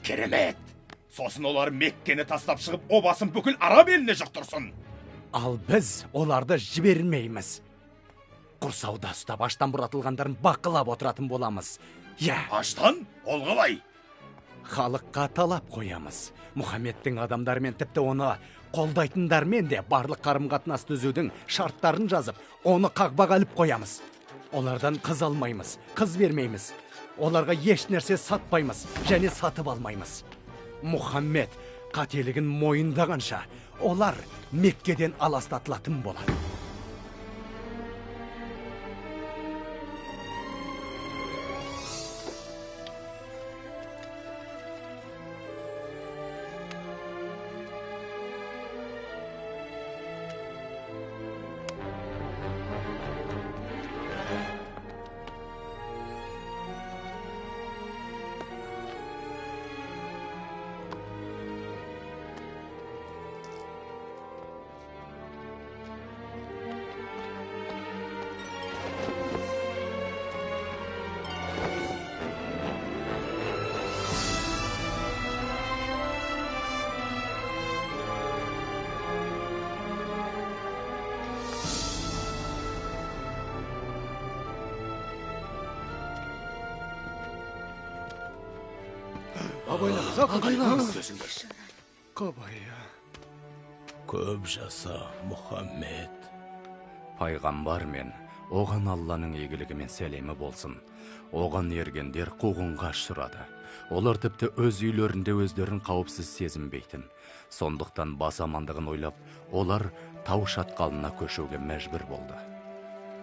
Speaker 7: Керемет! Сосын олар Меккені тастап шығып, обасын бүкіл Араб еліне жұқтырсын.
Speaker 4: Ал біз оларды жібермейміз. Құрсауда ұстап аштан бұратылғандарын бақылап отыратын боламыз.
Speaker 7: Аштан? Ол қалай?
Speaker 4: Халыққа талап қоямыз. Мұхаммедтің адамдарымен тіпті оны қолдайтындармен де барлық қарым-қатынас түзудің шарттарын жазып, оны қақбаға іліп қоямыз. Олардан қыз алмаймыз, қыз бермейміз. Оларға еш нәрсе сатпаймыз және сатып алмаймыз. Мұхаммед қателігін мойындағанша, олар Меккеден аластатылатын болады.
Speaker 10: Көп жаса, Мұхаммед.
Speaker 4: Пайғамбар мен оған Алланың игілігі мен сәлемі болсын. Оған ергендер қуғынға ұшырады. Олар тіпті өз үйлерінде өздерін қауіпсіз сезінбейтін. Сондықтан бас амандығын ойлап, олар тау шатқалына көшуге мәжбүр болды.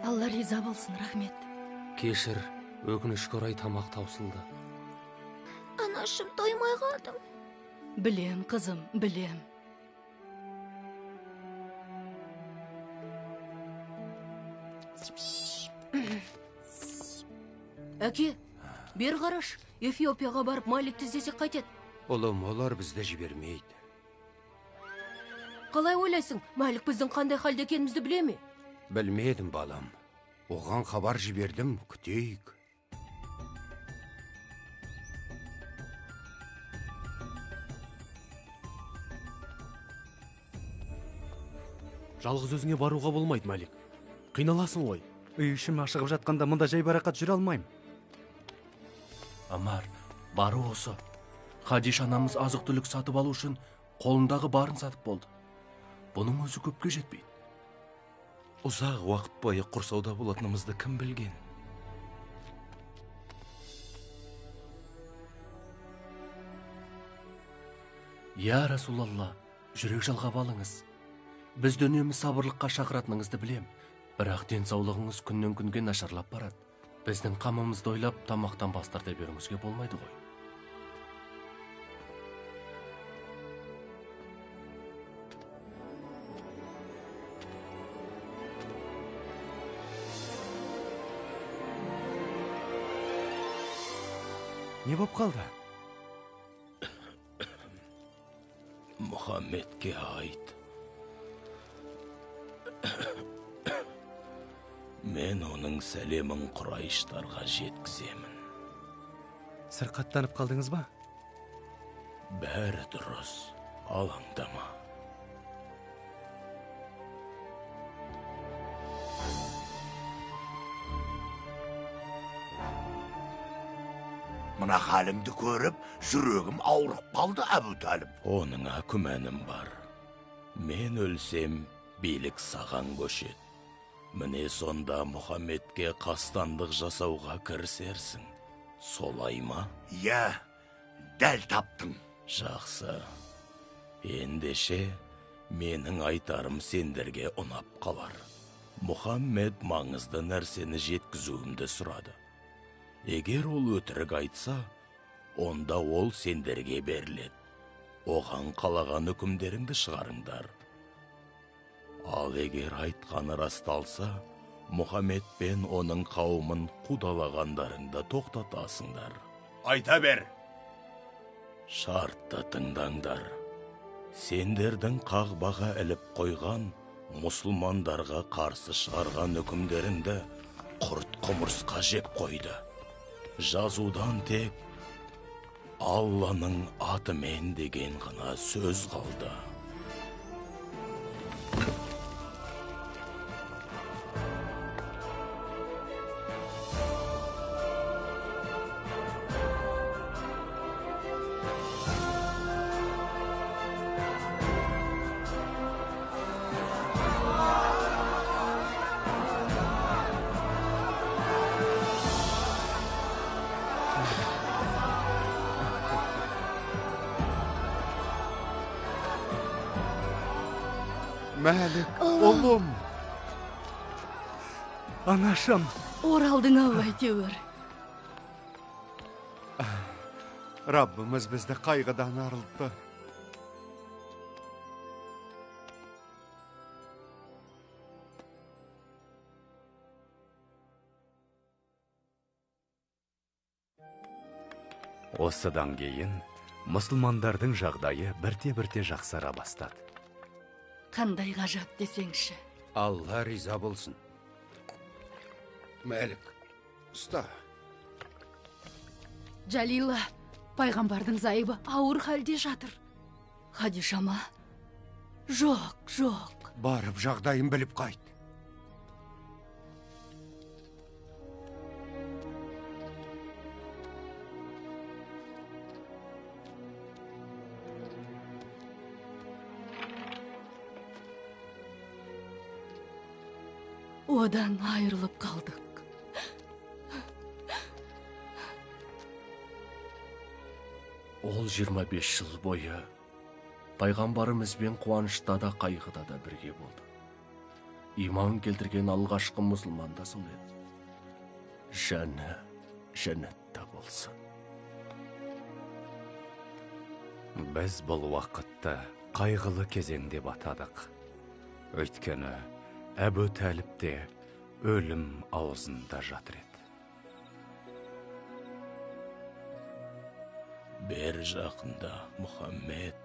Speaker 8: Алла риза болсын, рахмет.
Speaker 11: Кешір, өкінішке орай тамақ таусылды.
Speaker 2: Анашым, тоймай қалдым.
Speaker 8: Білем, қызым, білем.
Speaker 13: Әке, бер қараш, Эфиопияға барып Маликті іздесек қайтеді?
Speaker 6: Ұлым, олар бізді жібермейді.
Speaker 13: Қалай ойлайсың, Малик біздің қандай халде екенімізді біле ме?
Speaker 6: Білмедім, балам. Оған хабар жібердім, күтейік.
Speaker 1: Жалғыз өзіңе баруға болмайды, Малик. Қиналасың ғой.
Speaker 4: Үй ішім ашығып жатқанда мұнда жайбарақат жүре алмайым.
Speaker 14: Амар, бары осы. Хадиш анамыз азық-түлік сатып алу үшін қолындағы барын сатып болды. Бұның өзі көпке жетпейді.
Speaker 10: Ұзақ уақыт бойы құрсауда болатынымызды кім білген?
Speaker 14: Я Расулалла, жүрек жалғап алыңыз. Бізді үнемі сабырлыққа шақыратыныңызды білем. Бірақ денсаулығыңыз күннен күнге нашарлап барады. Біздің қамымызды ойлап, тамақтан бас тарта беруіңізге болмайды ғой.
Speaker 4: Не боп қалды?
Speaker 10: Мұхаммедке айт. Мен оның сәлемін Құрайыштарға жеткіземін.
Speaker 4: Сырқаттанып қалдыңыз ба?
Speaker 10: Бәрі дұрыс, алаңдама.
Speaker 7: Мына халіңді көріп, жүрегім ауырып қалды, Әбу Талib.
Speaker 10: Оныңа күмәнім бар. Мен өлсем, билік саған көшет. Міне сонда Мұхаммедке қастандық жасауға кірісерсің. Солай ма?
Speaker 7: Иә, дәл таптың.
Speaker 10: Жақсы. Ендеше, менің айтарым сендерге ұнап қалар. Мұхаммед маңызды нәрсені жеткізуімді сұрады. Егер ол өтірік айтса, онда ол сендерге беріледі. Оған қалаған үкімдеріңді шығарыңдар. Ал егер айтқаны расталса, Мұхаммед пен оның қауымын қудалағандарыңды тоқтатасыңдар.
Speaker 7: Айта бер.
Speaker 10: Шартты тыңдаңдар. Сендердің қағбаға іліп қойған, мұсылмандарға қарсы шығарған үкімдеріңді құрт құмырсқа жеп қойды. Жазудан тек Алланың атымен деген ғана сөз қалды.
Speaker 6: Мәлік, ұлым.
Speaker 5: Анашым.
Speaker 13: Оралдың ау әйтеуір.
Speaker 6: Раббымыз бізді қайғыдан арылтты.
Speaker 4: Осыдан кейін мұсылмандардың жағдайы бірте-бірте жақсара бастады.
Speaker 13: Қандай ғажап десеңші.
Speaker 6: Алла риза болсын. Мәлік, ұста.
Speaker 8: Жалила, пайғамбардың зайыбы ауыр халде жатыр.
Speaker 13: Хадишама? Жоқ.
Speaker 6: Барып жағдайын біліп қайт.
Speaker 13: Одан айырылып қалдық.
Speaker 14: Ол 25 жыл бойы пайғамбарымызбен қуанышта да қайғыда да бірге болды. Иман келтірген алғашқы мұсылман да сол еді. Жаны жәннатта болсын.
Speaker 4: Біз бұл уақытты қайғылы кезеңде батадық. Өйткені Әбу Талиб те өлім аузында жатыр еді.
Speaker 10: Бер жақында, Мұхаммед.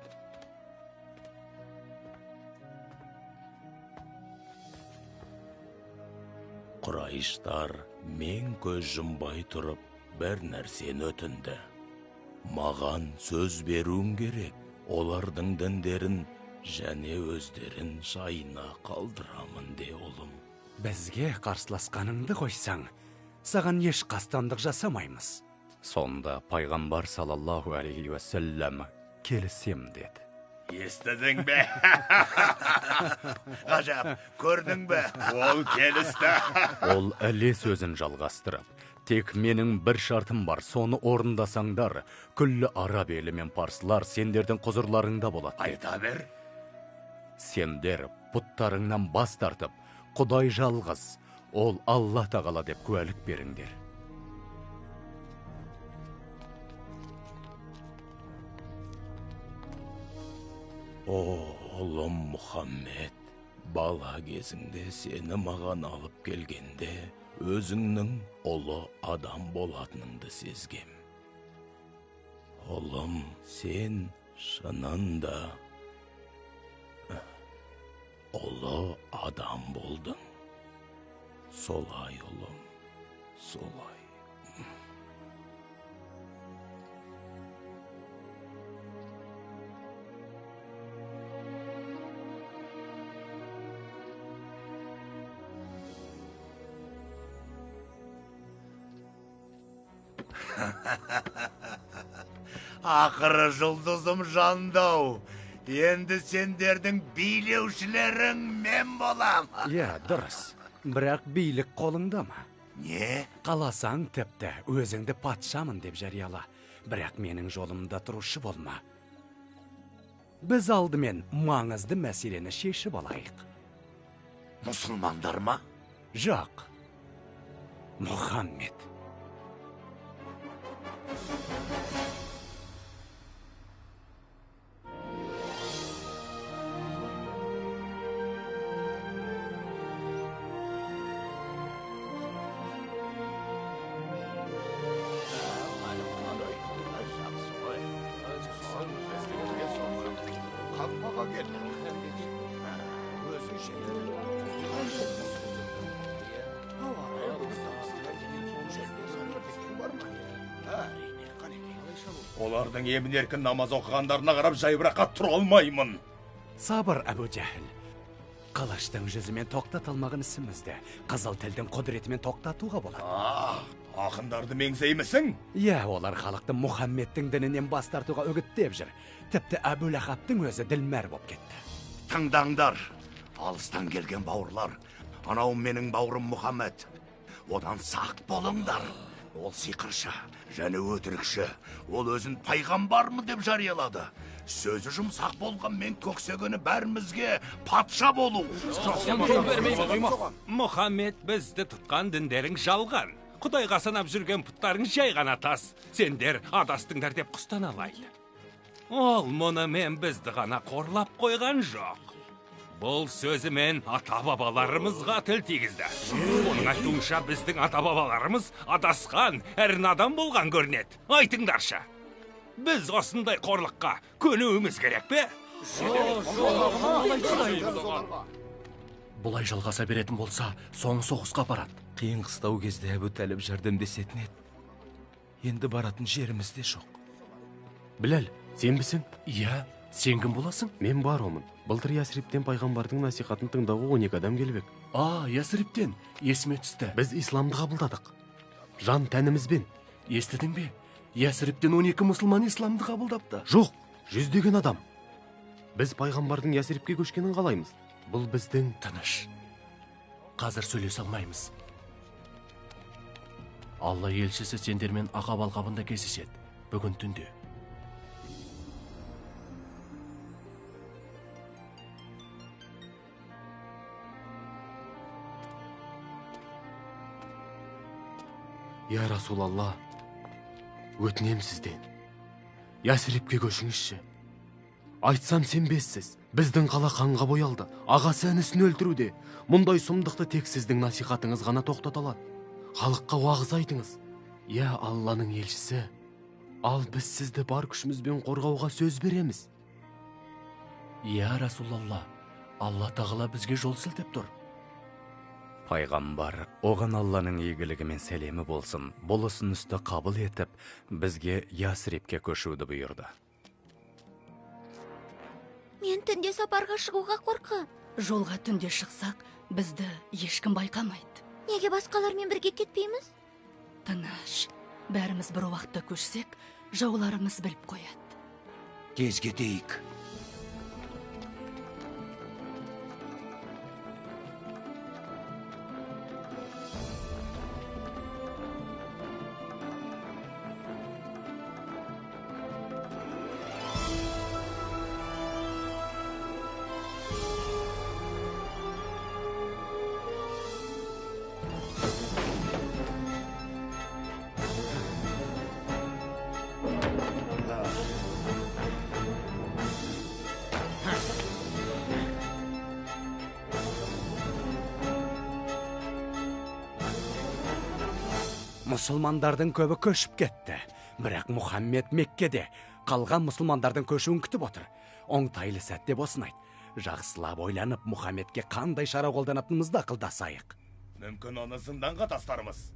Speaker 10: Құрайыштар мен көз жұмбай тұрып, бір нәрсені өтінді. Маған сөз беруің керек. Олардың діндерін және өздерін жайына қалдырамын де, ұлым.
Speaker 4: Бізге қарсыласқаныңды қойсаң, саған еш қастандық жасамаймыз. Сонда пайғамбар саллаллаху алейхи уассалам келісем деді.
Speaker 7: Естідің бе? Ғажап, көрдің бе? Ол келісті.
Speaker 4: Ол әлі сөзін жалғастырып, тек менің бір шартым бар, соны орындасаңдар, күллі араб елі мен парсылар сендердің құзырларыңда болады.
Speaker 7: Айта бер.
Speaker 4: Сендер пұттарыңнан бас тартып, Құдай жалғыз, ол Алла тағала деп куәлік беріңдер.
Speaker 10: О, ұлым Мұхаммед, бала кезіңде сені маған алып келгенде, өзіңнің ұлы адам болатыныңды сезгем. Ұлым, сен шынында ұлы адам болдың. Солай, ұлым, солай.
Speaker 7: Ақыры жұлдызым жандау. Енді сендердің билеушілерің мен болам.
Speaker 4: Иә, дұрыс. Бірақ билік қолыңда ма?
Speaker 7: Не?
Speaker 4: Қаласаң тіпті өзіңді патшамын деп жарияла. Бірақ менің жолымда тұрушы болма. Біз алдымен маңызды мәселені шешіп алайық.
Speaker 7: Мұсылмандар ма?
Speaker 4: Жоқ. Мұхаммед.
Speaker 7: Қалмаға келді. Өзің Олардың емін еркін намаз оқығандарына қарап жайбырақат тұра алмаймын.
Speaker 4: Сабыр, Әбу Жәһіл. Қылыштың жүзімен тоқтатылмаған ісімізді қызыл тілдің құдіретімен тоқтатуға болады.
Speaker 7: Ақындарды меңзеймісің?
Speaker 4: Иә, олар халықты Мұхаммедтің дінінен бас тартуға үгіттеп жүр. Тіпті Әбу Лахабтың өзі ділмәр болып кетті.
Speaker 7: Тыңдаңдар, алыстан келген бауырлар. Анау менің бауырым Мұхаммед. Одан сақ болыңдар. Ол сиқыршы, және өтірікші. Ол өзін пайғамбармын деп жариялады. Сөзі жұмсақ болған мен көксегені бәрімізге патша болу.
Speaker 5: Мұхаммед, бізді тұтқан діндерің жалған. Құдайға санап жүрген пұттарың жай ғана тас. Сендер адастыңдар деп құстан алайды. Ол мұнымен бізді ғана қорлап қойған жоқ. Бұл сөзімен ата-бабаларымызға тіл тигізді. Оның айтуынша біздің ата-бабаларымыз адасқан, әрі надан болған көрінеді. Айтыңдаршы, біз осындай қорлыққа көнуіміз керек пе?
Speaker 14: Бұлай жалғаса беретін болса, соң соғысқа барады.
Speaker 10: Қиын қыстау кезде Әбу Тәліп жәрдемдесетін еді. Енді баратын жеріміз де жоқ.
Speaker 1: Біләл, сен бісің?
Speaker 14: Иә, сен кім боласың?
Speaker 1: Мен баромын. Былтыр Ясриптен пайғамбардың насихатын тыңдауға 12 адам келбек.
Speaker 14: Ясриптен, есіме түсті.
Speaker 1: Біз исламды қабылдадық. Жан тәнімізбен.
Speaker 14: Естідің бе? Ясриптен 12 мұсылман исламды қабылдапты.
Speaker 1: Жоқ, 100 адам. Біз пайғамбардың Ясрипке көшкенін қалаймыз. Бұл біздің...
Speaker 14: Тыныш. Қазір сөйлесе алмаймыз. Алла елшісі сендермен Ақаб алқабында кездеседі. Бүгін түнде.
Speaker 1: Я Расулалла, өтінем сізден. Ясрипке көшіңізші. Айтсам сенбессіз. Біздің қала қанға боялды. Ағасы інісін өлтіруде. Мұндай сұмдықты тек сіздің насихатыңыз ғана тоқтаталады. Халыққа уағыз айтыңыз. Я Алланың елшісі, ал біз сізді бар күшімізбен қорғауға сөз береміз.
Speaker 14: Я Расулалла, Алла тағала бізге жол сілтеп тұр.
Speaker 4: Пайғамбар, оған Алланың игілігі мен сәлемі болсын, бұл ұсынысты қабыл етіп, бізге Ясрипке көшуді бұйырды.
Speaker 2: Мен түнде сапарға шығуға қорқам.
Speaker 13: Жолға түнде шықсақ, бізді ешкім байқамайды.
Speaker 2: Неге басқалармен бірге кетпейміз?
Speaker 13: Тыныш, бәріміз бір уақытта көшсек, жауларымыз біліп қояды.
Speaker 6: Тез кетейік.
Speaker 4: Мұсылмандардың көбі көшіп кетті. Бірақ Мұхаммед Меккеде қалған мұсылмандардың көшуін күтіп отыр. Оңтайлы сәтте босын айт. Жақсылап ойланып, Мұхаммедке қандай шара қолданатынымызды ақылдасайық.
Speaker 7: Мүмкін оны зынданға тастарымыз.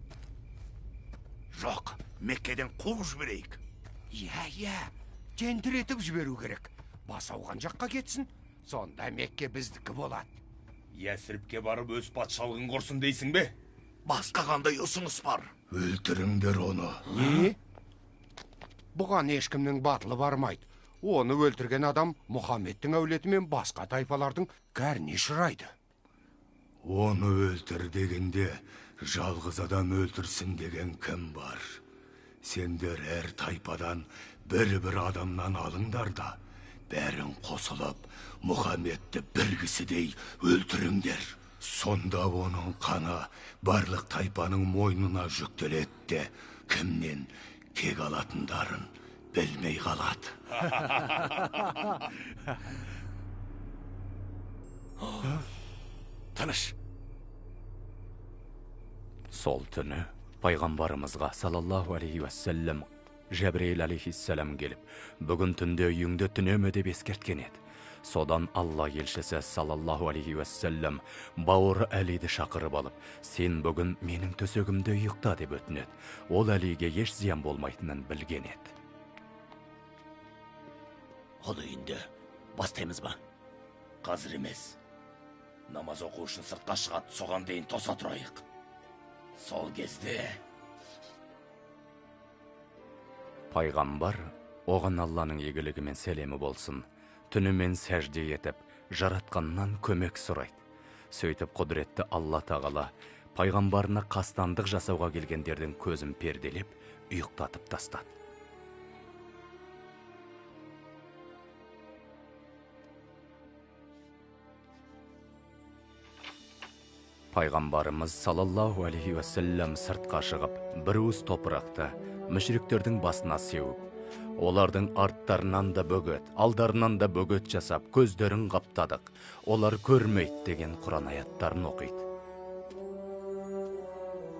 Speaker 7: Жоқ, Меккеден қуып жіберейік.
Speaker 6: Иә, тентіретіп жіберу керек. Бас ауған жаққа кетсін, сонда Мекке біздікі болады.
Speaker 7: Ясрипке барып өз патшалығын құрсын дейсің бе? Басқа қандай ұсыныс бар?
Speaker 10: Өлтіріңдер оны.
Speaker 6: Не? Бұған ешкімнің батылы бармайды. Оны өлтірген адам Мұхаммедтің әулеті мен басқа тайпалардың кәріне ұшырайды.
Speaker 10: Оны өлтір дегенде, жалғыз адам өлтірсін деген кім бар? Сендер әр тайпадан бір адамнан алыңдар да, бәрін қосылып, Мұхаммедті бір кісідей өлтіріңдер. Сонда оның қаны барлық тайпаның мойнына жүктелетті, кімнен кек алатындарын білмей қалады.
Speaker 4: Тыныш. Сол түні пайғамбарымызға салаллаху алейхи уассалам Жәбірейіл алейхиссалам келіп, бүгін түнде үйіңді түнеме деп ескерткен еді. Содан Алла елшісі салаллаху алейхи уассалам бауыры Әлиді шақырып алып, сен бүгін менің төсегімде ұйықта деп өтінеді. Ол Әлиге еш зиян болмайтынын білген еді.
Speaker 10: Ол үйінде бастаймыз ба? Қазір емес. Намаз оқу үшін сыртқа шығады, соған дейін тоса тұрайық. Сол кезде
Speaker 4: Пайғамбар, оған Алланың игілігі мен сәлемі болсын, түнімен сәжде етіп, жаратқаннан көмек сұрайды. Сөйтіп құдіретті Алла тағала пайғамбарына қастандық жасауға келгендердің көзін перделеп, ұйықтатып тастады. Пайғамбарымыз салаллаху алейхи уассалам сыртқа шығып, бір уыс топырақты мүшриктердің басына сеуіп, олардың арттарынан да бөгет, алдарынан да бөгет жасап, көздерін қаптадық, олар көрмейді деген Құран аяттарын оқиды.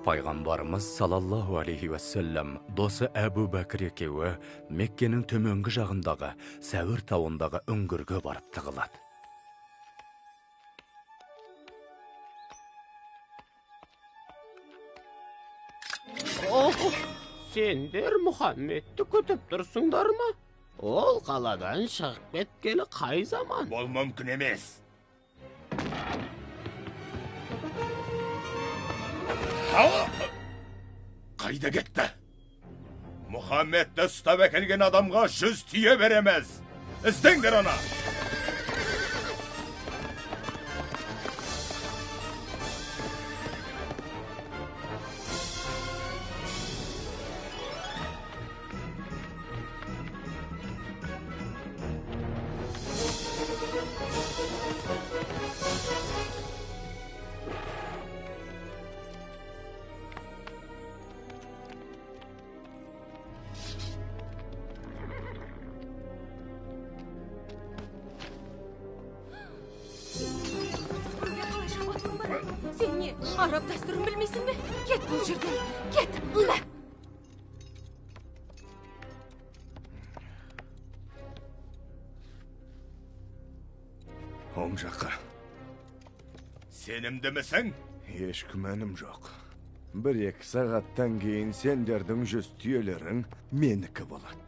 Speaker 4: Пайғамбарымыз салаллаху алейхи уассалам досы Әбу Бәкір екеуі Меккенің төменгі жағындағы Сәуір тауындағы үңгірге барып тығылады.
Speaker 1: Сендер Мұхаммедті күтіп тұрсыңдар ма? Ол қаладан шығып кеткелі қай заман?
Speaker 10: Ол мүмкін емес. Қайда кетті? Мұхаммедті ұстап әкелген адамға 100 түйе беремez. Іздеңдер оны.
Speaker 2: Сен не, араб дәстүрін білмейсің бе? Кет бұл жерден, кет, ұла!
Speaker 10: Оң жаққа. Сенімдімісің?
Speaker 3: Еш күмәнім жоқ. 1-2 сағаттан кейін сендердің 100 түйелерің менікі болады.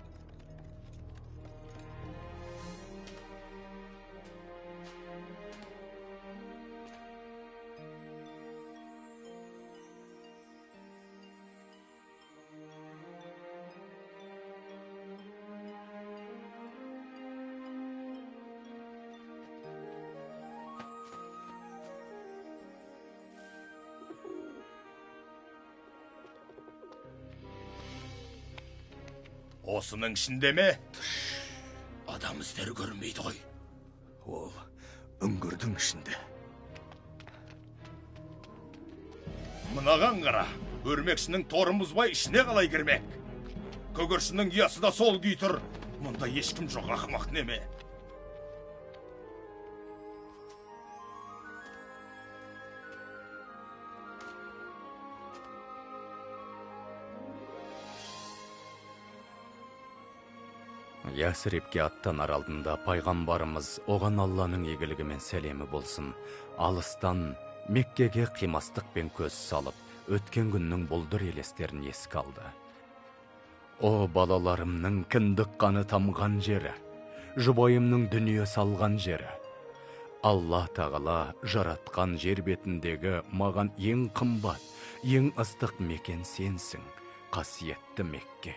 Speaker 10: Осының ішінде ме? Адам іздері көрінбейді ғой.
Speaker 3: Ол үңгірдің ішінде.
Speaker 10: Мынаған қара, өрмекшінің торын бұзбай ішіне қалай кірмек? Көгершінің ұясы да сол күй тұр. Мұнда ешкім жоқ, ақымақ неме?
Speaker 4: Ясрибке аттанар алдында пайғамбарымыз оған Алланың игілігі мен сәлемі болсын, алыстан Меккеге қимастықпен көз салып, өткен күннің бұлдыр елестерін еске алды. О балаларымның кіндік қаны тамған жері, жұбайымның дүние салған жері. Алла тағала жаратқан жер бетіндегі маған ең қымбат, ең ыстық мекен сенсің, қасиетті Мекке.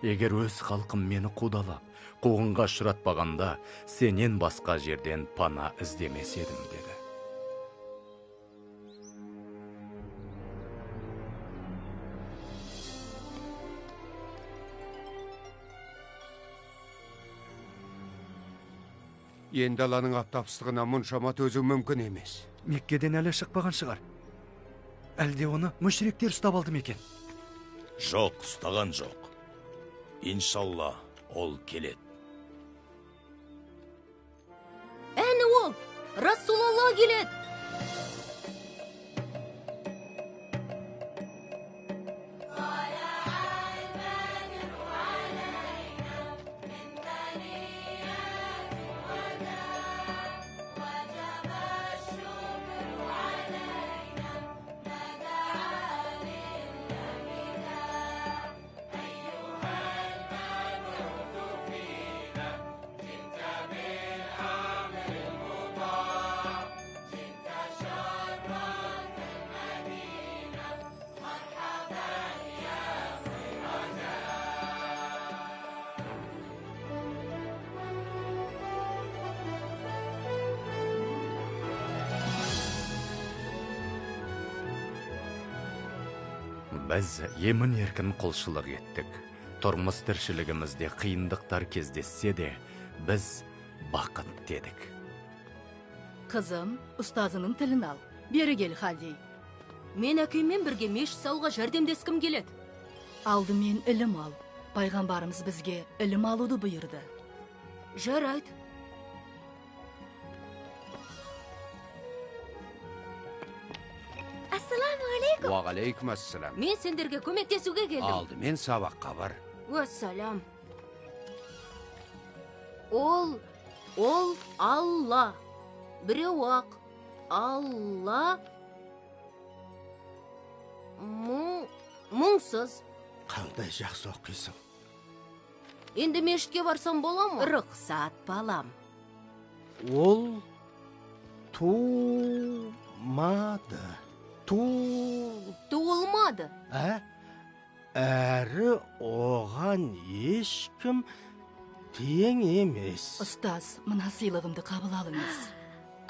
Speaker 4: Егер өз халқым мені қудалап, қуғынға ұшыратпағанда, сенен басқа жерден пана іздемес едім, деді.
Speaker 6: Енді аланың аптапсыздығына мұншама төзу мүмкін емес.
Speaker 15: Меккеден әлі шықпаған шығар. Әлде оны мүшриктер ұстап алды ма екен?
Speaker 10: Жоқ, ұстаған жоқ. Иншалла, ол келет.
Speaker 2: Әні ол, Расулалла келет.
Speaker 4: Біз емін еркін құлшылық еттік. Тұрмыс тіршілігімізде қиындықтар кездессе де, біз бақыт дедік.
Speaker 13: Қызым, ұстазының тілін ал. Бері кел, Хади.
Speaker 16: Мен әкеммен бірге мешіт салуға жәрдемдескім келеді.
Speaker 13: Алдымен ілім ал. Пайғамбарымыз бізге ілім алуды бұйырды.
Speaker 16: Жарайды.
Speaker 2: Ассаламу алейкум.
Speaker 6: Уағалейкум ассалам.
Speaker 16: Мен сендерге көмектесуге келдім.
Speaker 6: Алдымен сабаққа бар.
Speaker 16: Уассалам. Ол Алла. Біреу ақ. Алла. Мұңсыз.
Speaker 9: Қандай жақсы оқисың.
Speaker 16: Енді мешітке барсам бола ма?
Speaker 13: Рұқсат, балам.
Speaker 9: Ол туылмады.
Speaker 16: Туылмады.
Speaker 9: Әрі оған ешкім тең емес.
Speaker 13: Ұстаз, мына сыйлығымды қабыл алыңыз.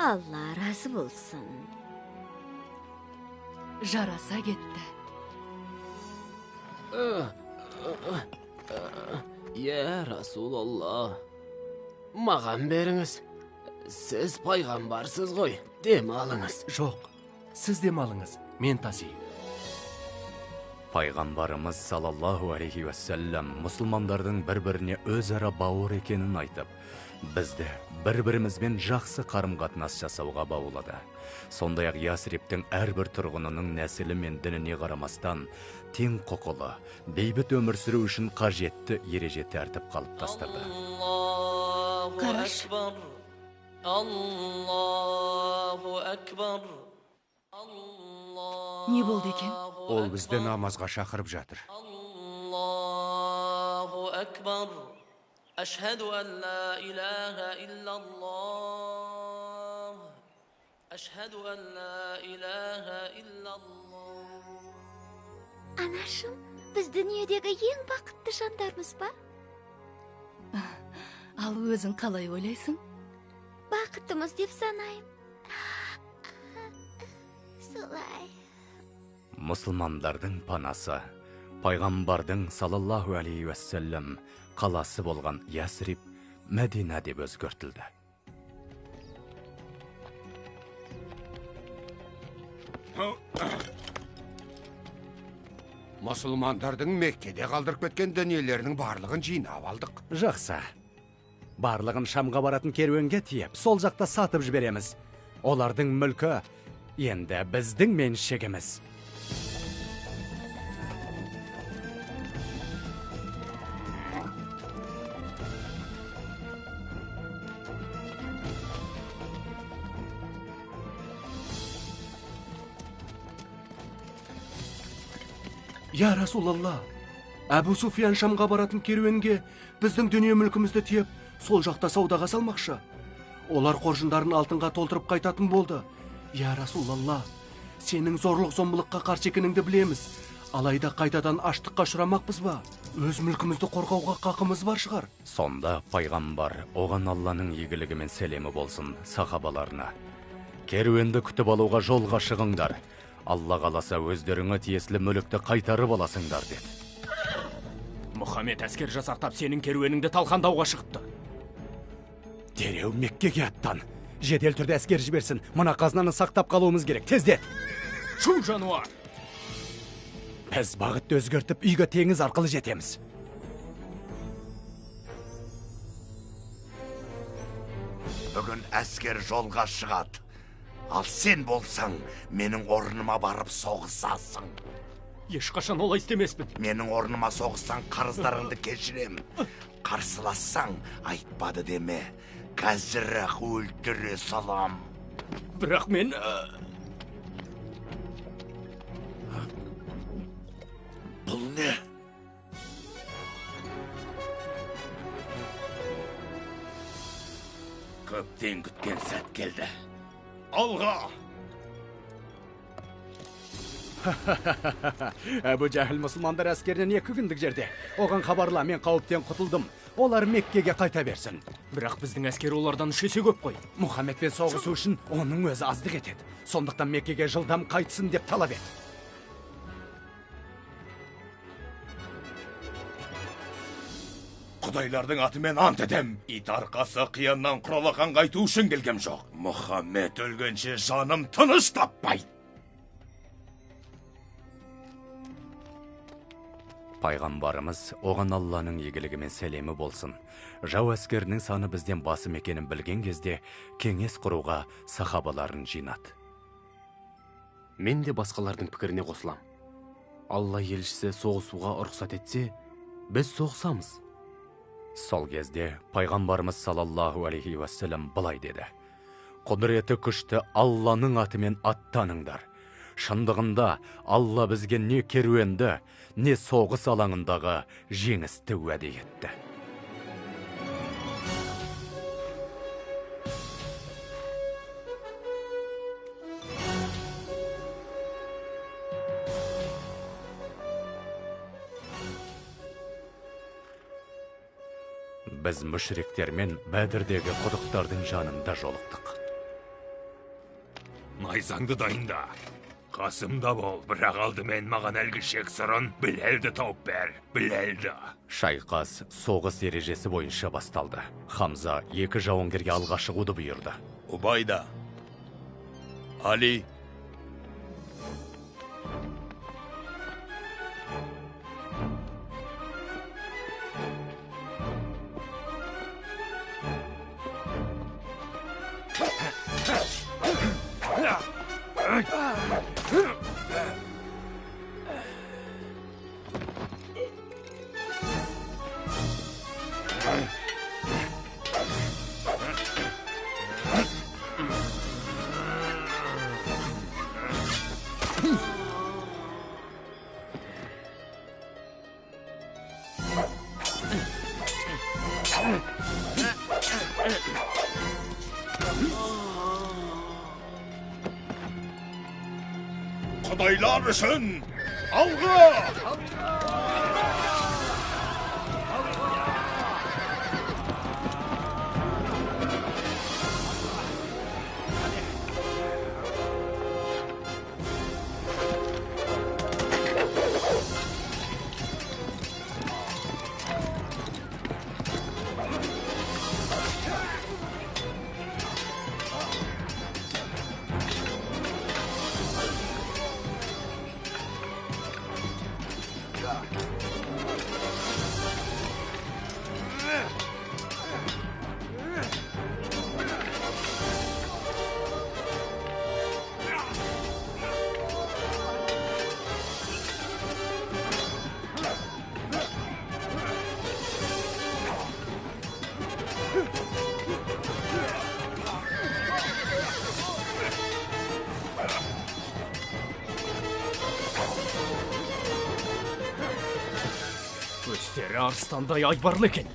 Speaker 2: Алла разы болсын.
Speaker 13: Жараса кетті.
Speaker 1: Я Расулалла, маған беріңіз. Сіз пайғамбарсыз ғой, дем алыңыз.
Speaker 14: Жоқ, сіз дем алыңыз, мен тасиын.
Speaker 4: Пайғамбарымыз салаллаху алейхи уассалам мұсылмандардың бір-біріне өзара бауыр екенін айтып, бізді бір-бірімізбен жақсы қарым-қатынас жасауға баулады. Сондай-ақ Ясриптің әрбір тұрғынының нәсілі мен дініне қарамастан тең құқылы, бейбіт өмір сүру үшін қажетті ереже тәртіп қалыптастырды.
Speaker 13: Қараш.
Speaker 17: Аллаху акбар.
Speaker 13: Не болды екен?
Speaker 6: Ол бізді намазға шақырып жатыр.
Speaker 17: Аллаху акбар. Ашхаду ан ла илаха иллаллах. Ашхаду ан ла илаха иллаллах.
Speaker 2: Анашым, біз дүниедегі ең бақытты жандармыз ба?
Speaker 13: Ал өзің қалай ойлайсың?
Speaker 2: Бақыттымыз деп санайым. Солай.
Speaker 4: Мұсылмандардың панасы, пайғамбардың салаллаху алейхи уассалам қаласы болған Ясриб Мәдина деп өзгертілді.
Speaker 6: Мұсылмандардың Меккеде қалдырып кеткен дүниелерінің барлығын жинап алдық.
Speaker 4: Жақсы. Барлығын Шамға баратын керуенге тиеп, сол жақта сатып жібереміз. Олардың мүлкі енді біздің меншігіміз.
Speaker 14: Я Расулалла, Әбу Суфиян Шамға баратын керуенге біздің дүние мүлкімізді тиеп, сол жақта саудаға салмақшы. Олар қоржындарын алтынға толтырып қайтатын болды. Я Расулалла, Сенің зорлық зомбылыққа қарсы екеніңді білеміз. Алайда қайтадан аштыққа ұшырамақпыз ба? Өз мүлкімізді қорғауға қақымыз бар шығар.
Speaker 4: Сонда пайғамбар оған Алланың игілігі мен сәлемі болсын сахабаларына. Керуенді күтіп алуға жолға шығыңдар. Алла қаласа өздеріңе тиесілі мүлікті қайтарып аласыңдар деді.
Speaker 12: Мұхаммед әскер жасақтап сенің керуеніңді талқандауға шығыпты.
Speaker 15: Дереу Меккеге аттан. Жедел түрде әскер жіберсін. Мына қазынаны сақтап қалуымыз керек. Тездет.
Speaker 12: Шу жануар!
Speaker 15: Біз бағытты өзгертіп, үйге теңіз арқылы жетеміз.
Speaker 7: Бүгін әскер жолға шығады. Ал сен болсаң, менің орныма барып соғысасың.
Speaker 12: Ешқашан олай істемеспін.
Speaker 7: Менің орныма соғыссаң, қарыздарыңды кешірем. Қарсылассаң, айтпады деме. Қазір-ақ өлтіре салам.
Speaker 12: Бірақ мен...
Speaker 7: Бұл не? Көптен күткен сәт келді. Алға!
Speaker 15: Әбу Жәһіл мұсылмандар әскерінен 2 күндік жерде. Оған хабарла, мен қауіптен құтылдым. Олар Меккеге қайта берсін.
Speaker 12: Бірақ біздің әскер олардан 3 есе көп қой.
Speaker 15: Мұхаммедпен соғысу үшін оның өзі аздық етеді. Сондықтан Меккеге жылдам қайтсын деп талап ет.
Speaker 7: Құдайлардың атымен ант етем. Ит арқасы қияннан құралақан қайту үшін келгем жоқ. Мұхаммед өлгенше жаным тыныш таппайды.
Speaker 4: Пайғамбарымыз оған Алланың игілігі мен сәлемі болсын. Жау әскерінің саны бізден басым екенін білген кезде кеңес құруға сахабаларын жинады.
Speaker 1: Мен де басқалардың пікіріне қосылам. Алла елшісі соғысуға рұқсат етсе, біз соғысамыз.
Speaker 4: Сол кезде пайғамбарымыз саллаллаху алейхи уассалам былай деді: құдіреті күшті Алланың атымен аттаныңдар. Шындығында Алла бізге не керуенді, не соғыс алаңындағы жеңісті уәде етті. Біз мүшриктермен Бәдірдегі құдықтардың жанында жолықтық.
Speaker 5: Найзаңды дайында. Қасымда бол, бірақ алдымен маған әлгі шек сырын Біләлді тауып бер, Біләлді.
Speaker 4: Шайқас соғыс ережесі бойынша басталды. Хамза 2 жауынгерге алға шығуды бұйырды.
Speaker 10: Убайда, Али,
Speaker 7: Құдайлар үшін алға!
Speaker 12: Өстері арыстандай айбарлы екен.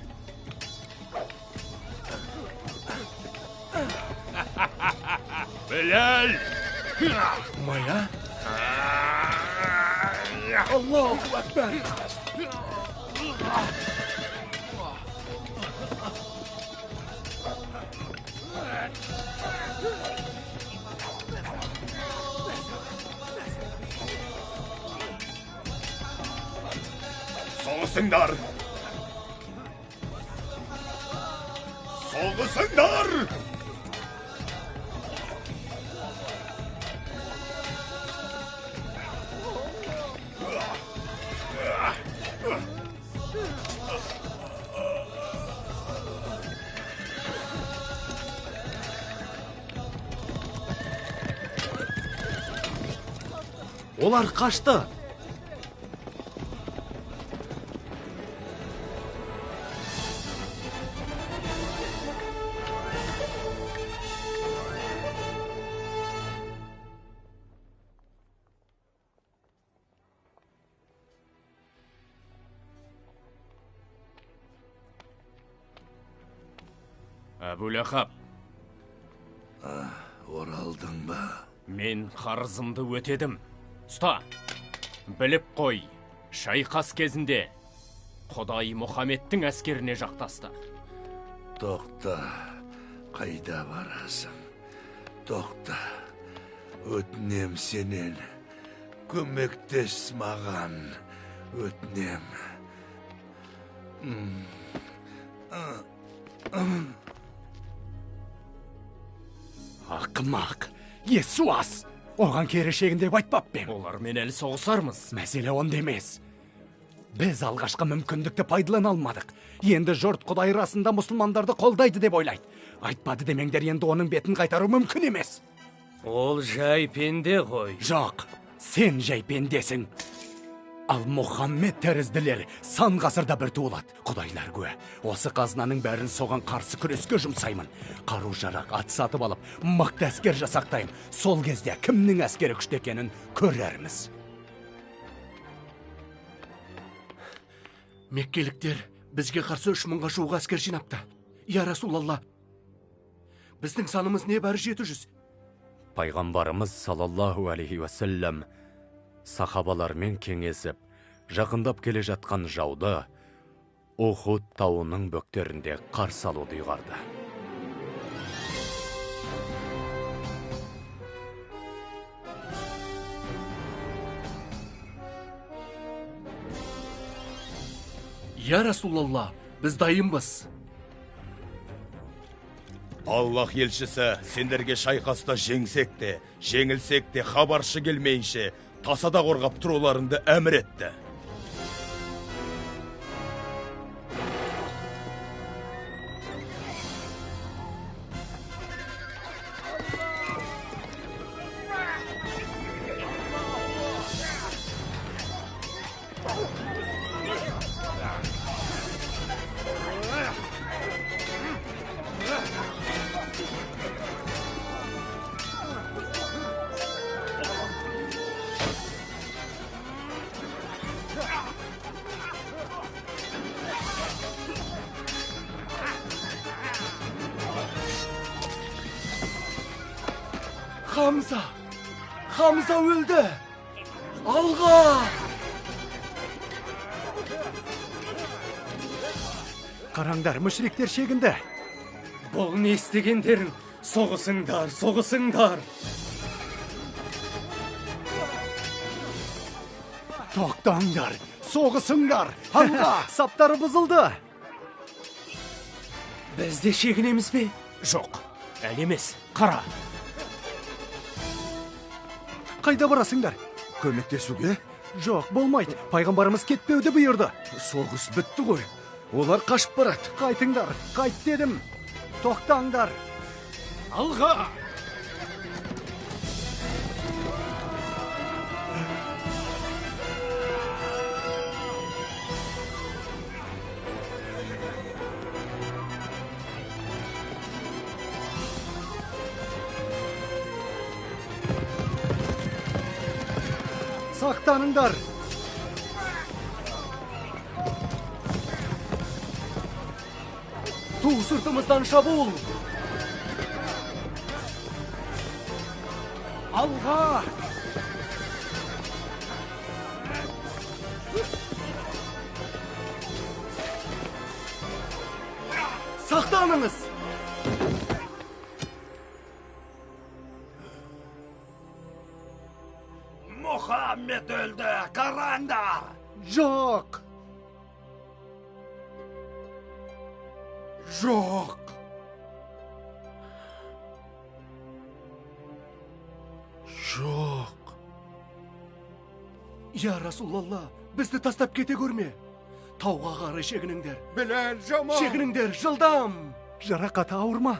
Speaker 5: Біләл!
Speaker 15: Мая?
Speaker 9: Аллаху акбар.
Speaker 7: Соғысыңдар! Соғысыңдар!
Speaker 15: Олар қашты.
Speaker 12: Әбулахаб,
Speaker 10: Оралдың ба?
Speaker 12: мен қарызымды өтедім. Ұста, біліп қой, шайқас кезінде Құдай Мұхаммедтің әскеріне жақтасты.
Speaker 10: Тоқта, қайда барасың? Тоқта, өтінем сенен, көмектес маған, өтінем.
Speaker 15: Ақымақ, Есуас! Оған керешегін деп айтпап бем.
Speaker 12: Олармен әлі соғысармыз.
Speaker 15: Мәселе онда емес. Біз алғашқы мүмкіндікті пайдалана алмадық. Енді жұрт Құдай расында мұсылмандарды қолдайды деп ойлайды. Айтпады демеңдер, енді оның бетін қайтару мүмкін емес.
Speaker 11: Ол жай пенде ғой.
Speaker 15: Жоқ, сен жай пендесің. Ал Мұхаммед тәрізділер сан ғасырда бір туылады. Құдайлар куә. Осы қазынаның бәрін соған қарсы күреске жұмсаймын. Қару жарақ, ат сатып алып, мықты әскер жасақтаймын. Сол кезде кімнің әскері күшті екенін көрерміз. Меккеліктер бізге қарсы 3000-ға жуық әскер жинапты. Я Расулалла, біздің санымыз не бәрі 700.
Speaker 4: Пайғамбарымыз саллаллаху алейхи уассалам сахабалармен кеңесіп, жақындап келе жатқан жауды Ухуд тауының бөктерінде қарсы алуды ұйғарды.
Speaker 14: Я Расулалла, біз дайынбыз.
Speaker 7: Аллах елшісі, сендерге шайқаста жеңсек те, жеңілсек те хабаршы келмейінше, тасада қорғап тұруларыңды әмір етті.
Speaker 9: Хамза өлді! Алға!
Speaker 15: Қараңдар, мүшриктер шегінді.
Speaker 11: Бұл не істегендерің? Соғысыңдар, соғысыңдар!
Speaker 15: Тоқтаңдар, соғысыңдар! Алға! Саптары бұзылды!
Speaker 11: Біз де шегінеміз бе?
Speaker 12: Жоқ, әлі емес, қара!
Speaker 15: Қайда барасыңдар? Көмектесуге? Жоқ, болмайды. Пайғамбарымыз кетпеуді бұйырды.
Speaker 9: Соғыс бітті ғой. Олар қашып барады.
Speaker 15: Қайтыңдар, қайт дедім. Тоқтаңдар.
Speaker 12: Алға!
Speaker 15: Сақтаныңдар.
Speaker 9: Ту сыртымыздан шабуыл.
Speaker 15: Алға!
Speaker 9: тоқтаңыз!
Speaker 15: Мұхаммед өлді, қараңдар!
Speaker 9: Жоқ!
Speaker 6: Жоқ!
Speaker 9: Жоқ! Я Расулалла, бізді тастап кете көрме. Тауға қарай шегініңдер.
Speaker 6: Біләл, жаман!
Speaker 9: Шегініңдер, жылдам! Жарақаты ауырма.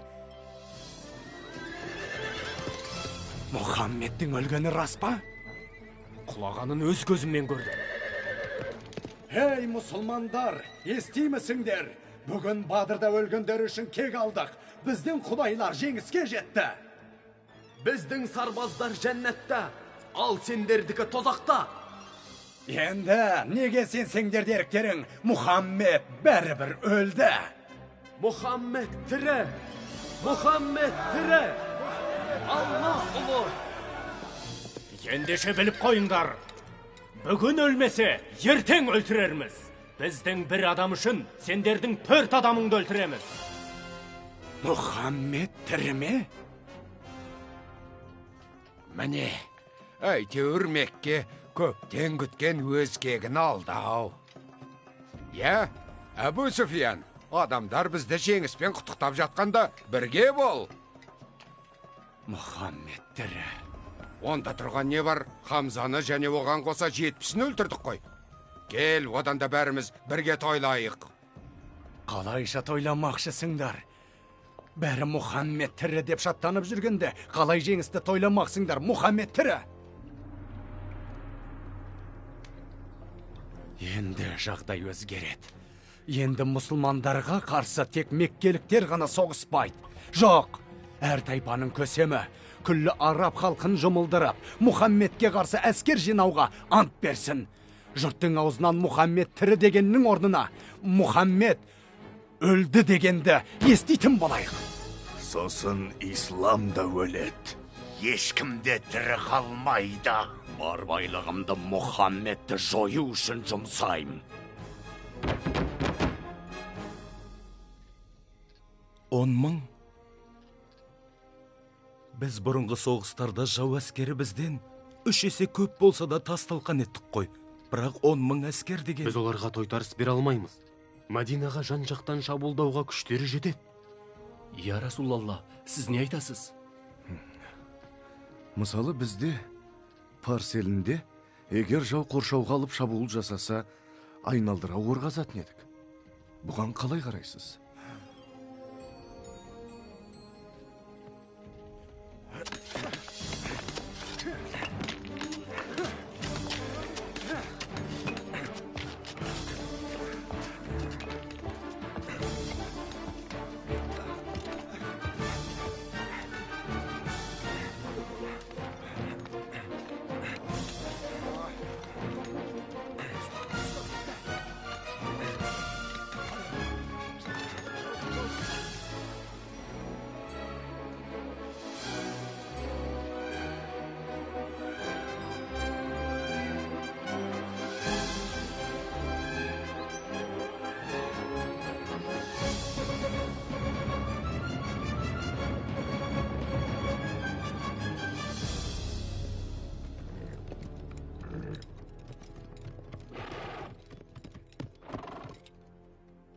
Speaker 15: Мұхаммедтің өлгені рас па?
Speaker 12: Құлағанын өз көзіммен көрдім.
Speaker 15: Ей мұсылмандар, естимісіңдер? Бүгін Бадырда өлгендер үшін кек алдық. Біздің құдайлар жеңіске жетті.
Speaker 1: Біздің сарбаздар жәннатта, ал сендердікі тозақта.
Speaker 15: Енді неге сенсеңдер деректерің? Мұхаммед бәрібір өлді.
Speaker 1: Мұхаммед тірі! Мұхаммед тірі! Алла ұлы!
Speaker 12: Ендеше біліп қойыңдар. Бүгін өлмесе, ертең өлтірерміз. Біздің бір адам үшін сендердің 4 адамыңды өлтіреміз.
Speaker 15: Мұхаммед тірі ме?
Speaker 6: Міне, әйтеуір Мекке көптен күткен өз кегін алды ау. Я, Әбу Суфиян, адамдар бізді жеңіспен құттықтап жатқанда бірге бол.
Speaker 15: Мұхаммед тірі.
Speaker 6: Онда тұрған не бар? Хамзаны және оған қоса 70-ін өлтірдік қой. Кел, одан да бәріміз бірге тойлайық.
Speaker 15: Қалайша тойламақшысыңдар? Бәрі Мұхаммед тірі деп шаттанып жүргенде, қалай жеңісті тойламақсыңдар? Мұхаммед тірі. Енді жағдай өзгереді. Енді мұсылмандарға қарсы тек меккеліктер ғана соғыспайды. Жоқ, әр тайпаның көсемі, күллі араб халқын жұмылдырып, Мұхаммедке қарсы әскер жинауға ант берсін. Жұрттың аузынан Мұхаммед тірі дегеннің орнына Мұхаммед өлді дегенді еститін болайық.
Speaker 10: Сосын ислам да өледі.
Speaker 15: Ешкімде тірі қалмайды. Бар байлығымды Мұхаммедті жою үшін жұмсайым.
Speaker 10: 10 мың? Біз бұрынғы соғыстарда жау әскері бізден 3 есе көп болса да тас-талқан еттік қой. Бірақ 10 мың әскер деген...
Speaker 1: Біз оларға тойтарыс бере алмаймыз. Мадинаға жан-жақтан шабуылдауға күштері жетеді.
Speaker 14: Я Расулалла, сіз не айтасыз?
Speaker 3: Мысалы бізде, Парс елінде, егер жау қоршауға алып шабуыл жасаса, айналдыра орғазатын едік. Бұған қалай қарайсыз?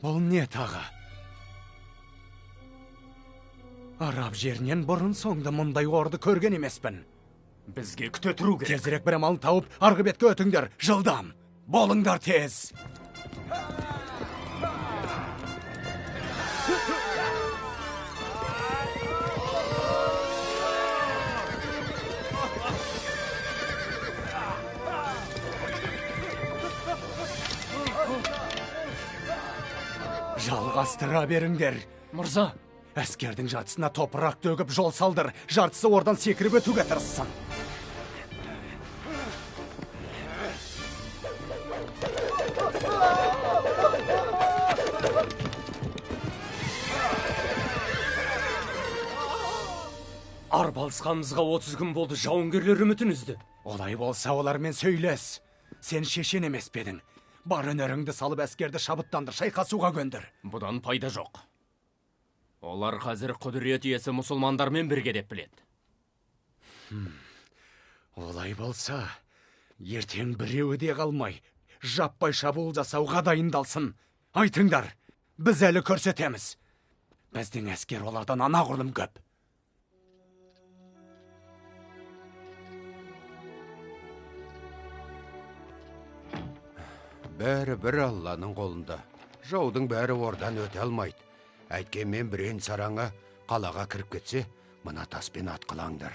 Speaker 15: Бұл не тағы? Араб жерінен бұрын соңды мұндай орды көрген емеспін.
Speaker 12: Бізге күте тұру керек.
Speaker 15: Тезірек бір амал тауып, арғы бетке өтіңдер, жылдам. Болыңдар тез. Жалғастыра беріңдер.
Speaker 12: Мырза,
Speaker 15: әскердің жартысына топырақ төгіп жол салдыр, жартысы ордан секіріп өтуге тырыссын.
Speaker 12: Арпалысқанымызға 30 күн болды, жауынгерлер үмітін үзді.
Speaker 15: Олай болса олармен сөйлес. Сен шешен емес педің. Бар өнеріңді салып әскерді шабыттандыр, шайқасуға көндір.
Speaker 12: Бұдан пайда жоқ. Олар қазір құдірет иесі мұсылмандармен бірге деп біледі.
Speaker 15: Олай болса, ертең біреуі де қалмай, жаппай шабуыл жасауға дайындалсын. Айтыңдар, біз әлі көрсетеміз. Біздің әскер олардан анағұрлым көп.
Speaker 6: Бәрі бір Алланың қолында. Жаудың бәрі ордан өте алмайды. Әйткенмен бірен сараңа қалаға кіріп кетсе, мына таспен атқылаңдар.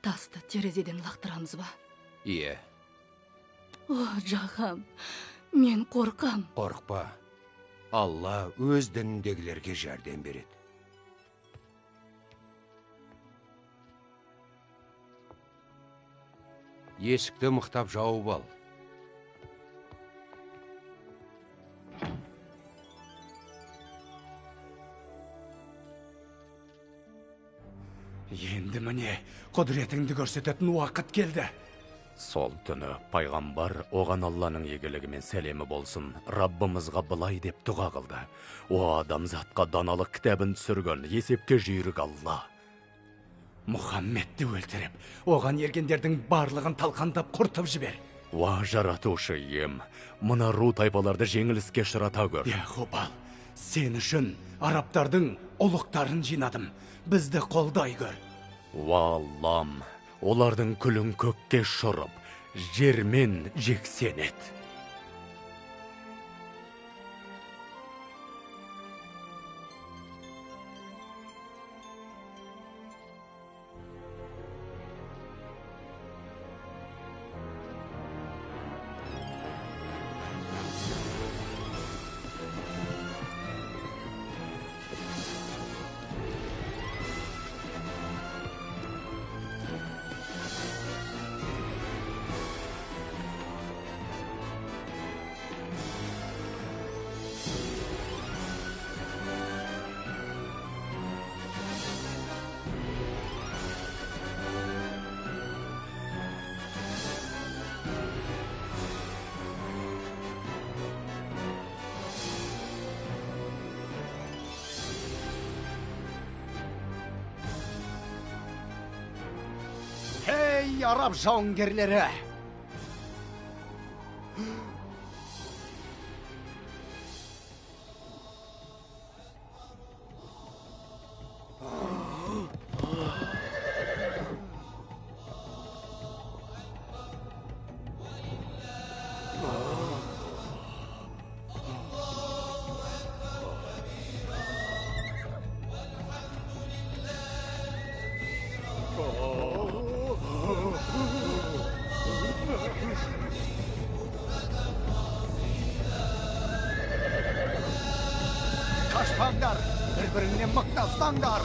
Speaker 13: Тасты терезеден лақтырамыз ба?
Speaker 6: Ие.
Speaker 13: О, жағам, мен қорқам.
Speaker 6: Қорқпа. Алла өз дініндегілерге жәрдем береді. Есікті мықтап жауып ал.
Speaker 15: Енді міне, құдіретіңді көрсететін уақыт келді.
Speaker 4: Сол түні пайғамбар оған Алланың егілігімен сәлемі болсын, Раббымызға былай деп дұға қылды. О адамзатқа даналық кітабын түсірген есепке жүйрік Алла.
Speaker 15: Мұхаммедті өлтіріп, оған ергендердің барлығын талқандап құртып жібер.
Speaker 4: Уа жаратушы ем, мына ру тайпаларды жеңіліске ұшырата көр.
Speaker 15: Хубал, сен үшін арабтардың ұлықтарын жинадым. Бізді қолдай көр.
Speaker 4: Уа Аллам, олардың күлін көкке шұрып, жермен жексен ет.
Speaker 15: Ей, араб жауынгерлері! Kaçpanlar, birbirine mıknatsanlar.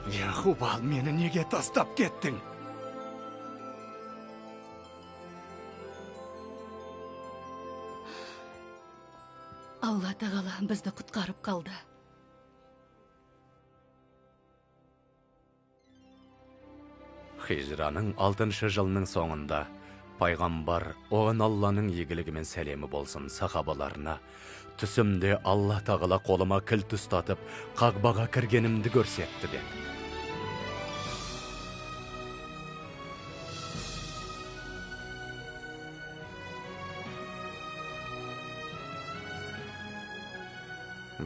Speaker 15: Яхубал, мені неге тастап кеттің?
Speaker 13: Алла тағала бізді құтқарып қалды.
Speaker 4: Хижраның 6-шы жылының соңында пайғамбар оған Алланың егілігімен сәлемі болсын сахабаларына, түсімде Алла тағала қолыма кілт ұстатып, қағбаға кіргенімді көрсетті деді.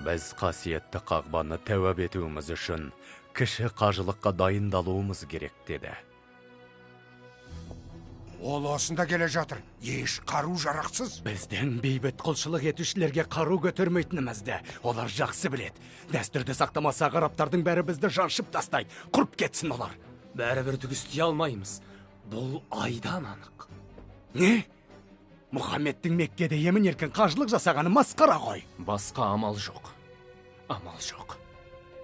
Speaker 4: Біз қасиетті қағбаны тәуап етуіміз үшін кіші қажылыққа дайындалуымыз керек деді.
Speaker 6: Ол осында келе жатыр, еш қару жарақсыз.
Speaker 15: Біздің бейбіт құлшылық етушілерге қару көтермейтінімізді олар жақсы білет. Дәстүрді сақтамаса ғараптардың бәрі бізді жаншып тастайды, құрып кетсін олар.
Speaker 11: Бәрібір түк істей алмаймыз. Бұл айдан анық.
Speaker 15: Не? Мұхаммедтің Меккеде емін еркін қажылық жасағаны масқара ғой.
Speaker 11: Басқа амал жоқ. Амал жоқ.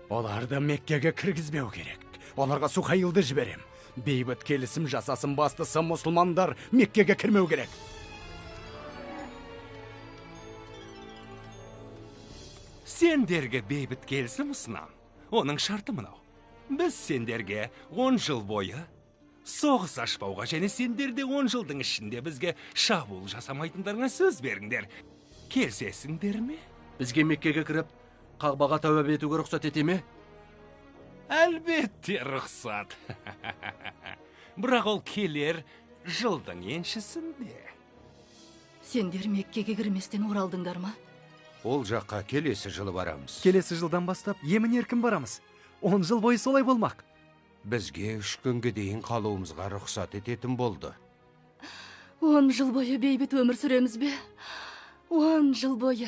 Speaker 15: Оларды Меккеге кіргізбеу керек. Оларға Сухайлды жіберем. Бейбіт келісім жасасын, бастысы мұсылмандар Меккеге кірмеу керек.
Speaker 5: Сендерге бейбіт келісім ұсынам. Оның шарты мынау. Біз сендерге 10 жыл бойы соғыс ашпауға, және сендерде 10 жылдың ішінде бізге шабуыл жасамайтындарыңа сөз беріңдер. Келсесіңдер ме?
Speaker 14: Бізге Меккеге кіріп, Қағбаға тәуәбе етуге рұқсат ете ме?
Speaker 5: Әлбетте рұқсат. Бірақ ол келер жылдың еншісінде.
Speaker 13: Сендер Меккеге кірместен оралдыңдар ма?
Speaker 6: Ол жаққа келесі жылы барамыз.
Speaker 15: Келесі жылдан бастап емін еркін барамыз. 10 жыл бойы солай болмақ.
Speaker 6: Бізге 3 күнге дейін қалуымызға рұқсат ететін болды.
Speaker 13: 10 жыл бойы бейбіт өмір сүреміз бе? 10 жыл бойы.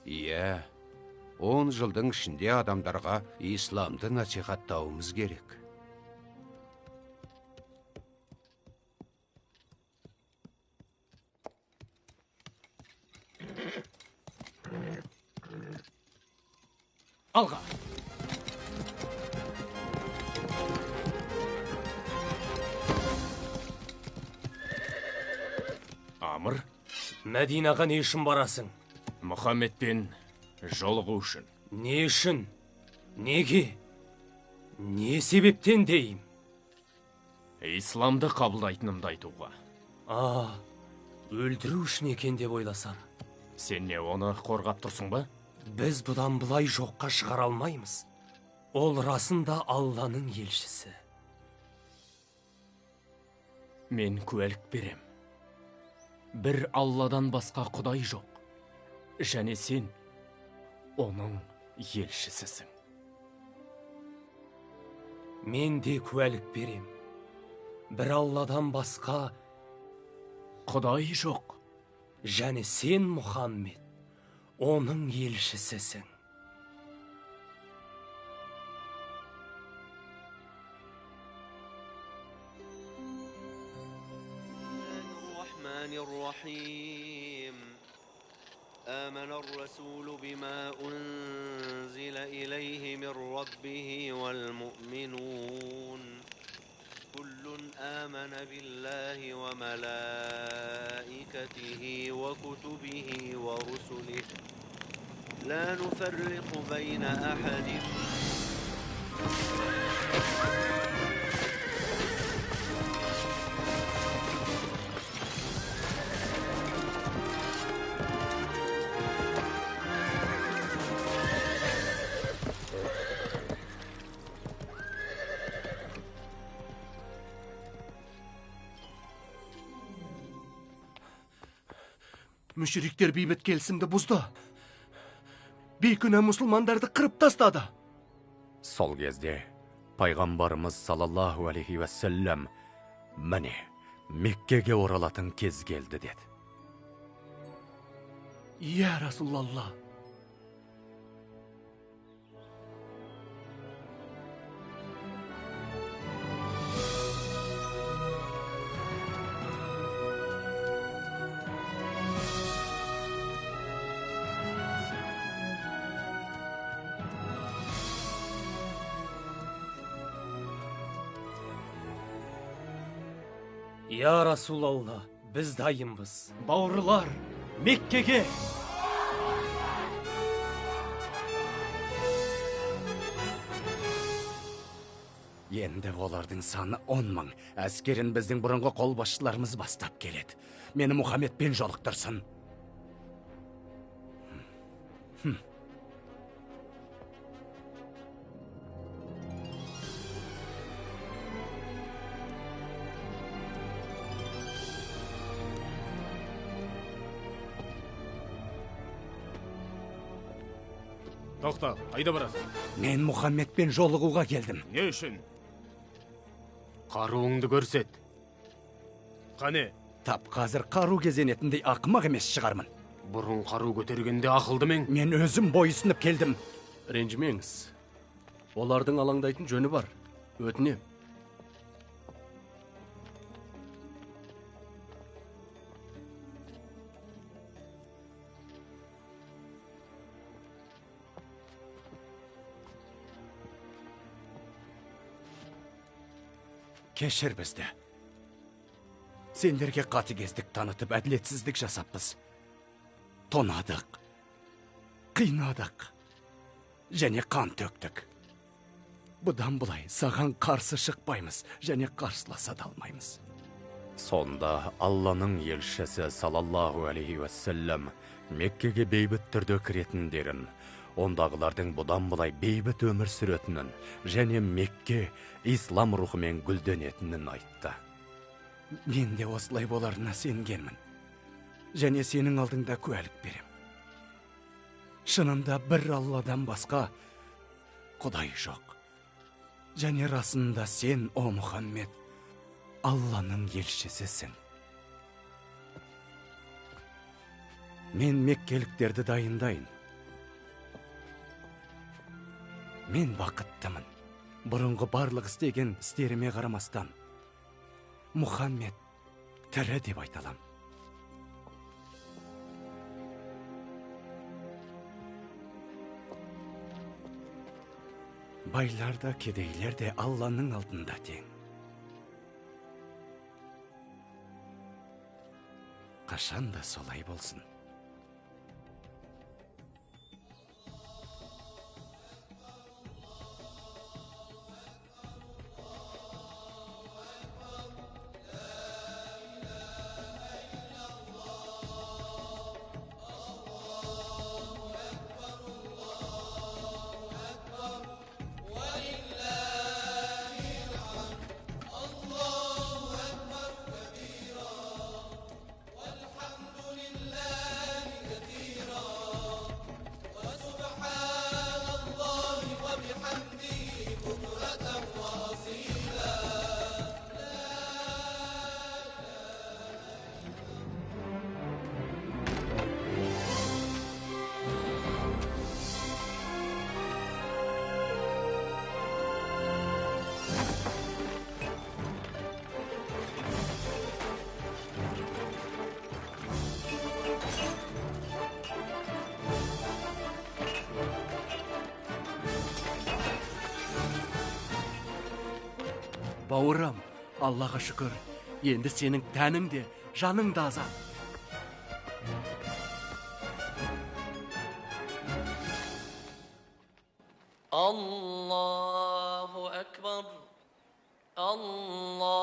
Speaker 6: Иә, 10 жылдың ішінде адамдарға исламды насихаттауымыз керек.
Speaker 11: Алға!
Speaker 12: Амыр,
Speaker 11: Мәдинаға не үшін барасың?
Speaker 12: Мұхаммедпен жолығу үшін.
Speaker 11: Не үшін? Неге? Не себептен дейім?
Speaker 12: Исламды қабылдайтынымды айтуға.
Speaker 11: Өлдіру үшін екен деп ойласам.
Speaker 12: Сен не, оны қорғап тұрсың ба?
Speaker 11: Біз бұдан бұлай жоққа шығара алмаймыз. Ол расында Алланың елшісі.
Speaker 12: Мен куәлік берем. Бір Алладан басқа Құдай жоқ. Және сен оның елшісісің.
Speaker 11: Мен де куәлік берем. Бір Алладан басқа
Speaker 12: Құдай жоқ.
Speaker 11: Және сен, Мұхаммед, оның елшісісің.
Speaker 17: الرحيم آمن الرسول بما أنزل إليه من ربه والمؤمنون كل آمن بالله وملائكته وكتبه ورسله لا نفرق بين أحد
Speaker 14: Мүшриктер бейбіт келісімді бұзды. Бейкүнә мұсылмандарды қырып тастады.
Speaker 4: Сол кезде пайғамбарымыз саллаллаху алейхи уассалам міне Меккеге оралатын кез келді деді.
Speaker 14: Я Расулалла.
Speaker 11: Я Расулалла, біз дайынбыз.
Speaker 12: Бауырлар, Меккеге!
Speaker 15: Енді олардың саны 10 мың. Әскерін біздің бұрынғы қолбасшыларымыз бастап келеді. Мені Мұхаммедпен жолықтырсын.
Speaker 12: Тоқта, қайда барасың?
Speaker 15: Мен Мұхаммедпен жолығуға келдім.
Speaker 1: Не үшін? Қаруыңды көрсет. Қане?
Speaker 15: Тап қазір қару кезенетіндей ақымақ емес шығармын.
Speaker 1: Бұрын қару көтергенде ақылды мен.
Speaker 15: Мен өзім бойысынып келдім.
Speaker 14: Ренжімеңіз. Олардың алаңдайтын жөні бар. Өтінем.
Speaker 15: Кешір бізді. Сендерге қатыгездік танытып, әділетсіздік жасаппыз. Тонадық, қинадық, және қан төктік. Бұдан бұлай саған қарсы шықпаймыз, және қарсыласа да алмаймыз.
Speaker 4: Сонда Алланың елшісі салаллаху алейхи уассалам Меккеге бейбіт түрде кіретіндерін, ондағылардың бұдан бұлай бейбіт өмір сүретінін, және Мекке ислам рухымен гүлденетінін айтты.
Speaker 15: Мен де осылай боларына сенгенмін, және сенің алдыңда куәлік берем. Шынында бір Алладан басқа Құдай жоқ. Және расында сен, о Мұхаммед, Алланың елшісісің. Мен меккеліктерді дайындайын. Мен бақыттымын. Бұрынғы барлық істеген істеріме қарамастан Мұхаммед тірі деп айталам. Байлар да, кедейлер де Алланың алдында тең. Қашан да солай болсын.
Speaker 14: Бауырым, Аллаға шүкір, енді сенің тәнің де, жаның да азат.
Speaker 17: Allahu Ekber. Allahu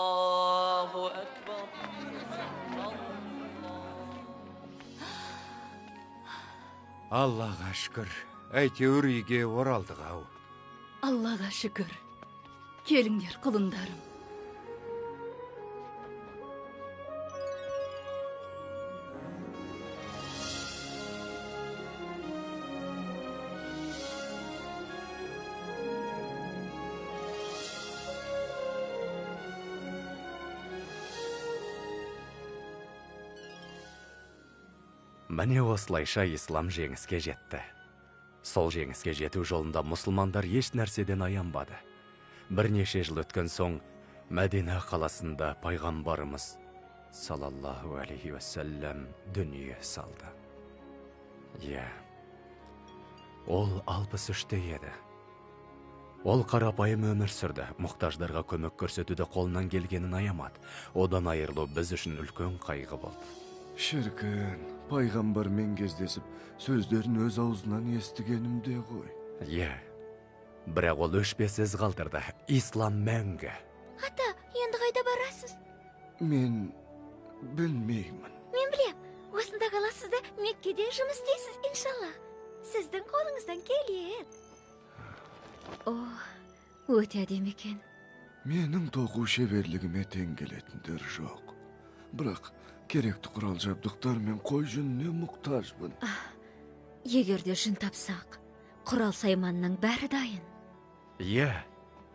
Speaker 17: Ekber.
Speaker 6: Аллаға шүкір, әйтеуір үйге оралдық ау.
Speaker 8: Аллаға шүкір. Келіңдер, құлындарым.
Speaker 4: Міне осылайша ислам жеңіске жетті. Сол жеңіске жету жолында мұсылмандар еш нәрседен аянбады. Бірнеше жыл өткен соң Мәдина қаласында пайғамбарымыз салаллаху алейхи уассалам дүние салды. Ол 63-те еді. Ол қарапайым өмір сүрді, мұқтаждарға көмек көрсетуді қолынан келгенін аямады. Одан айырылу біз үшін үлкен қайғы болды.
Speaker 3: Шіркін, пайғамбармен кездесіп, сөздерін өз аузынан естігенімде ғой.
Speaker 4: Бірақ ол өшпесіз қалдырды. Ислам мәңгі.
Speaker 2: Ата, енді қайда барасыз?
Speaker 3: Мен білмеймін.
Speaker 2: Мен білем, осында қаласыз да Меккеде жұмыс істейсіз, иншалла. Сіздің қолыңыздан келеді. Өте әдемі екен.
Speaker 3: Менің тоқу шеберлігіме тең келетіндер жоқ. Бірақ керекті құрал жабдықтар мен қой жүніне мұқтажбын.
Speaker 2: Егерде жүн тапсақ, Құрал сайманның бәрі дайын.
Speaker 4: Иә,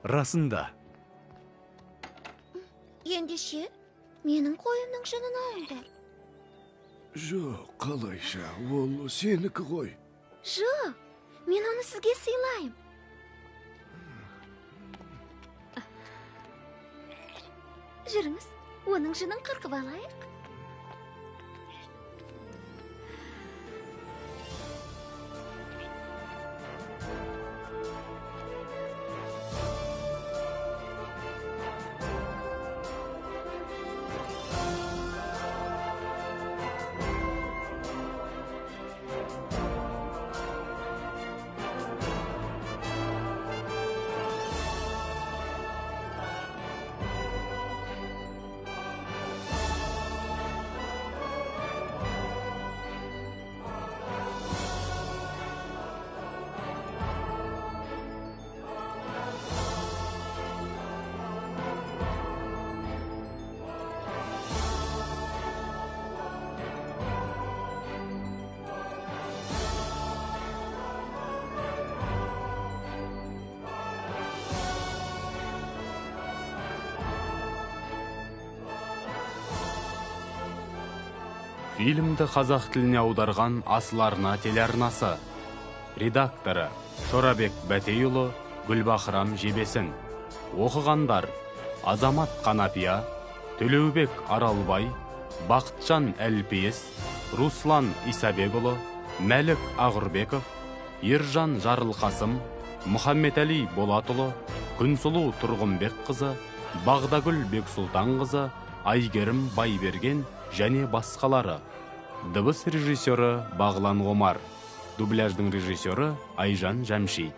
Speaker 4: расында.
Speaker 2: Ендеше, менің қойымның жынын алыңдар.
Speaker 3: Жоқ, қалайша, ол сенікі ғой.
Speaker 2: Жоқ, мен оны сізге сыйлайым. Жүріңіз, оның жынын қырқып алайық.
Speaker 1: Фильмді қазақ тіліне аударған Асыл-арна телеарнасы. Редакторы Шорабек Бәтейұлы, Гүлбахрам Жебесін. Оқығандар Азамат Қанапия, Төлеубек Аралбай, Бақытжан Әлпейіс, Руслан Исабекұлы, Мәлік Ағырбеков, Ержан Жарылқасым, Мұхаммедәли Болатұлы, Күнсұлу Тұрғынбек қызы, Бағдагүл Бексұлтан қызы, Айгерім Байберген және басқалары. Дыбыс режиссері Бағлан Омар. Дубляждың режиссері Айжан Жәмши.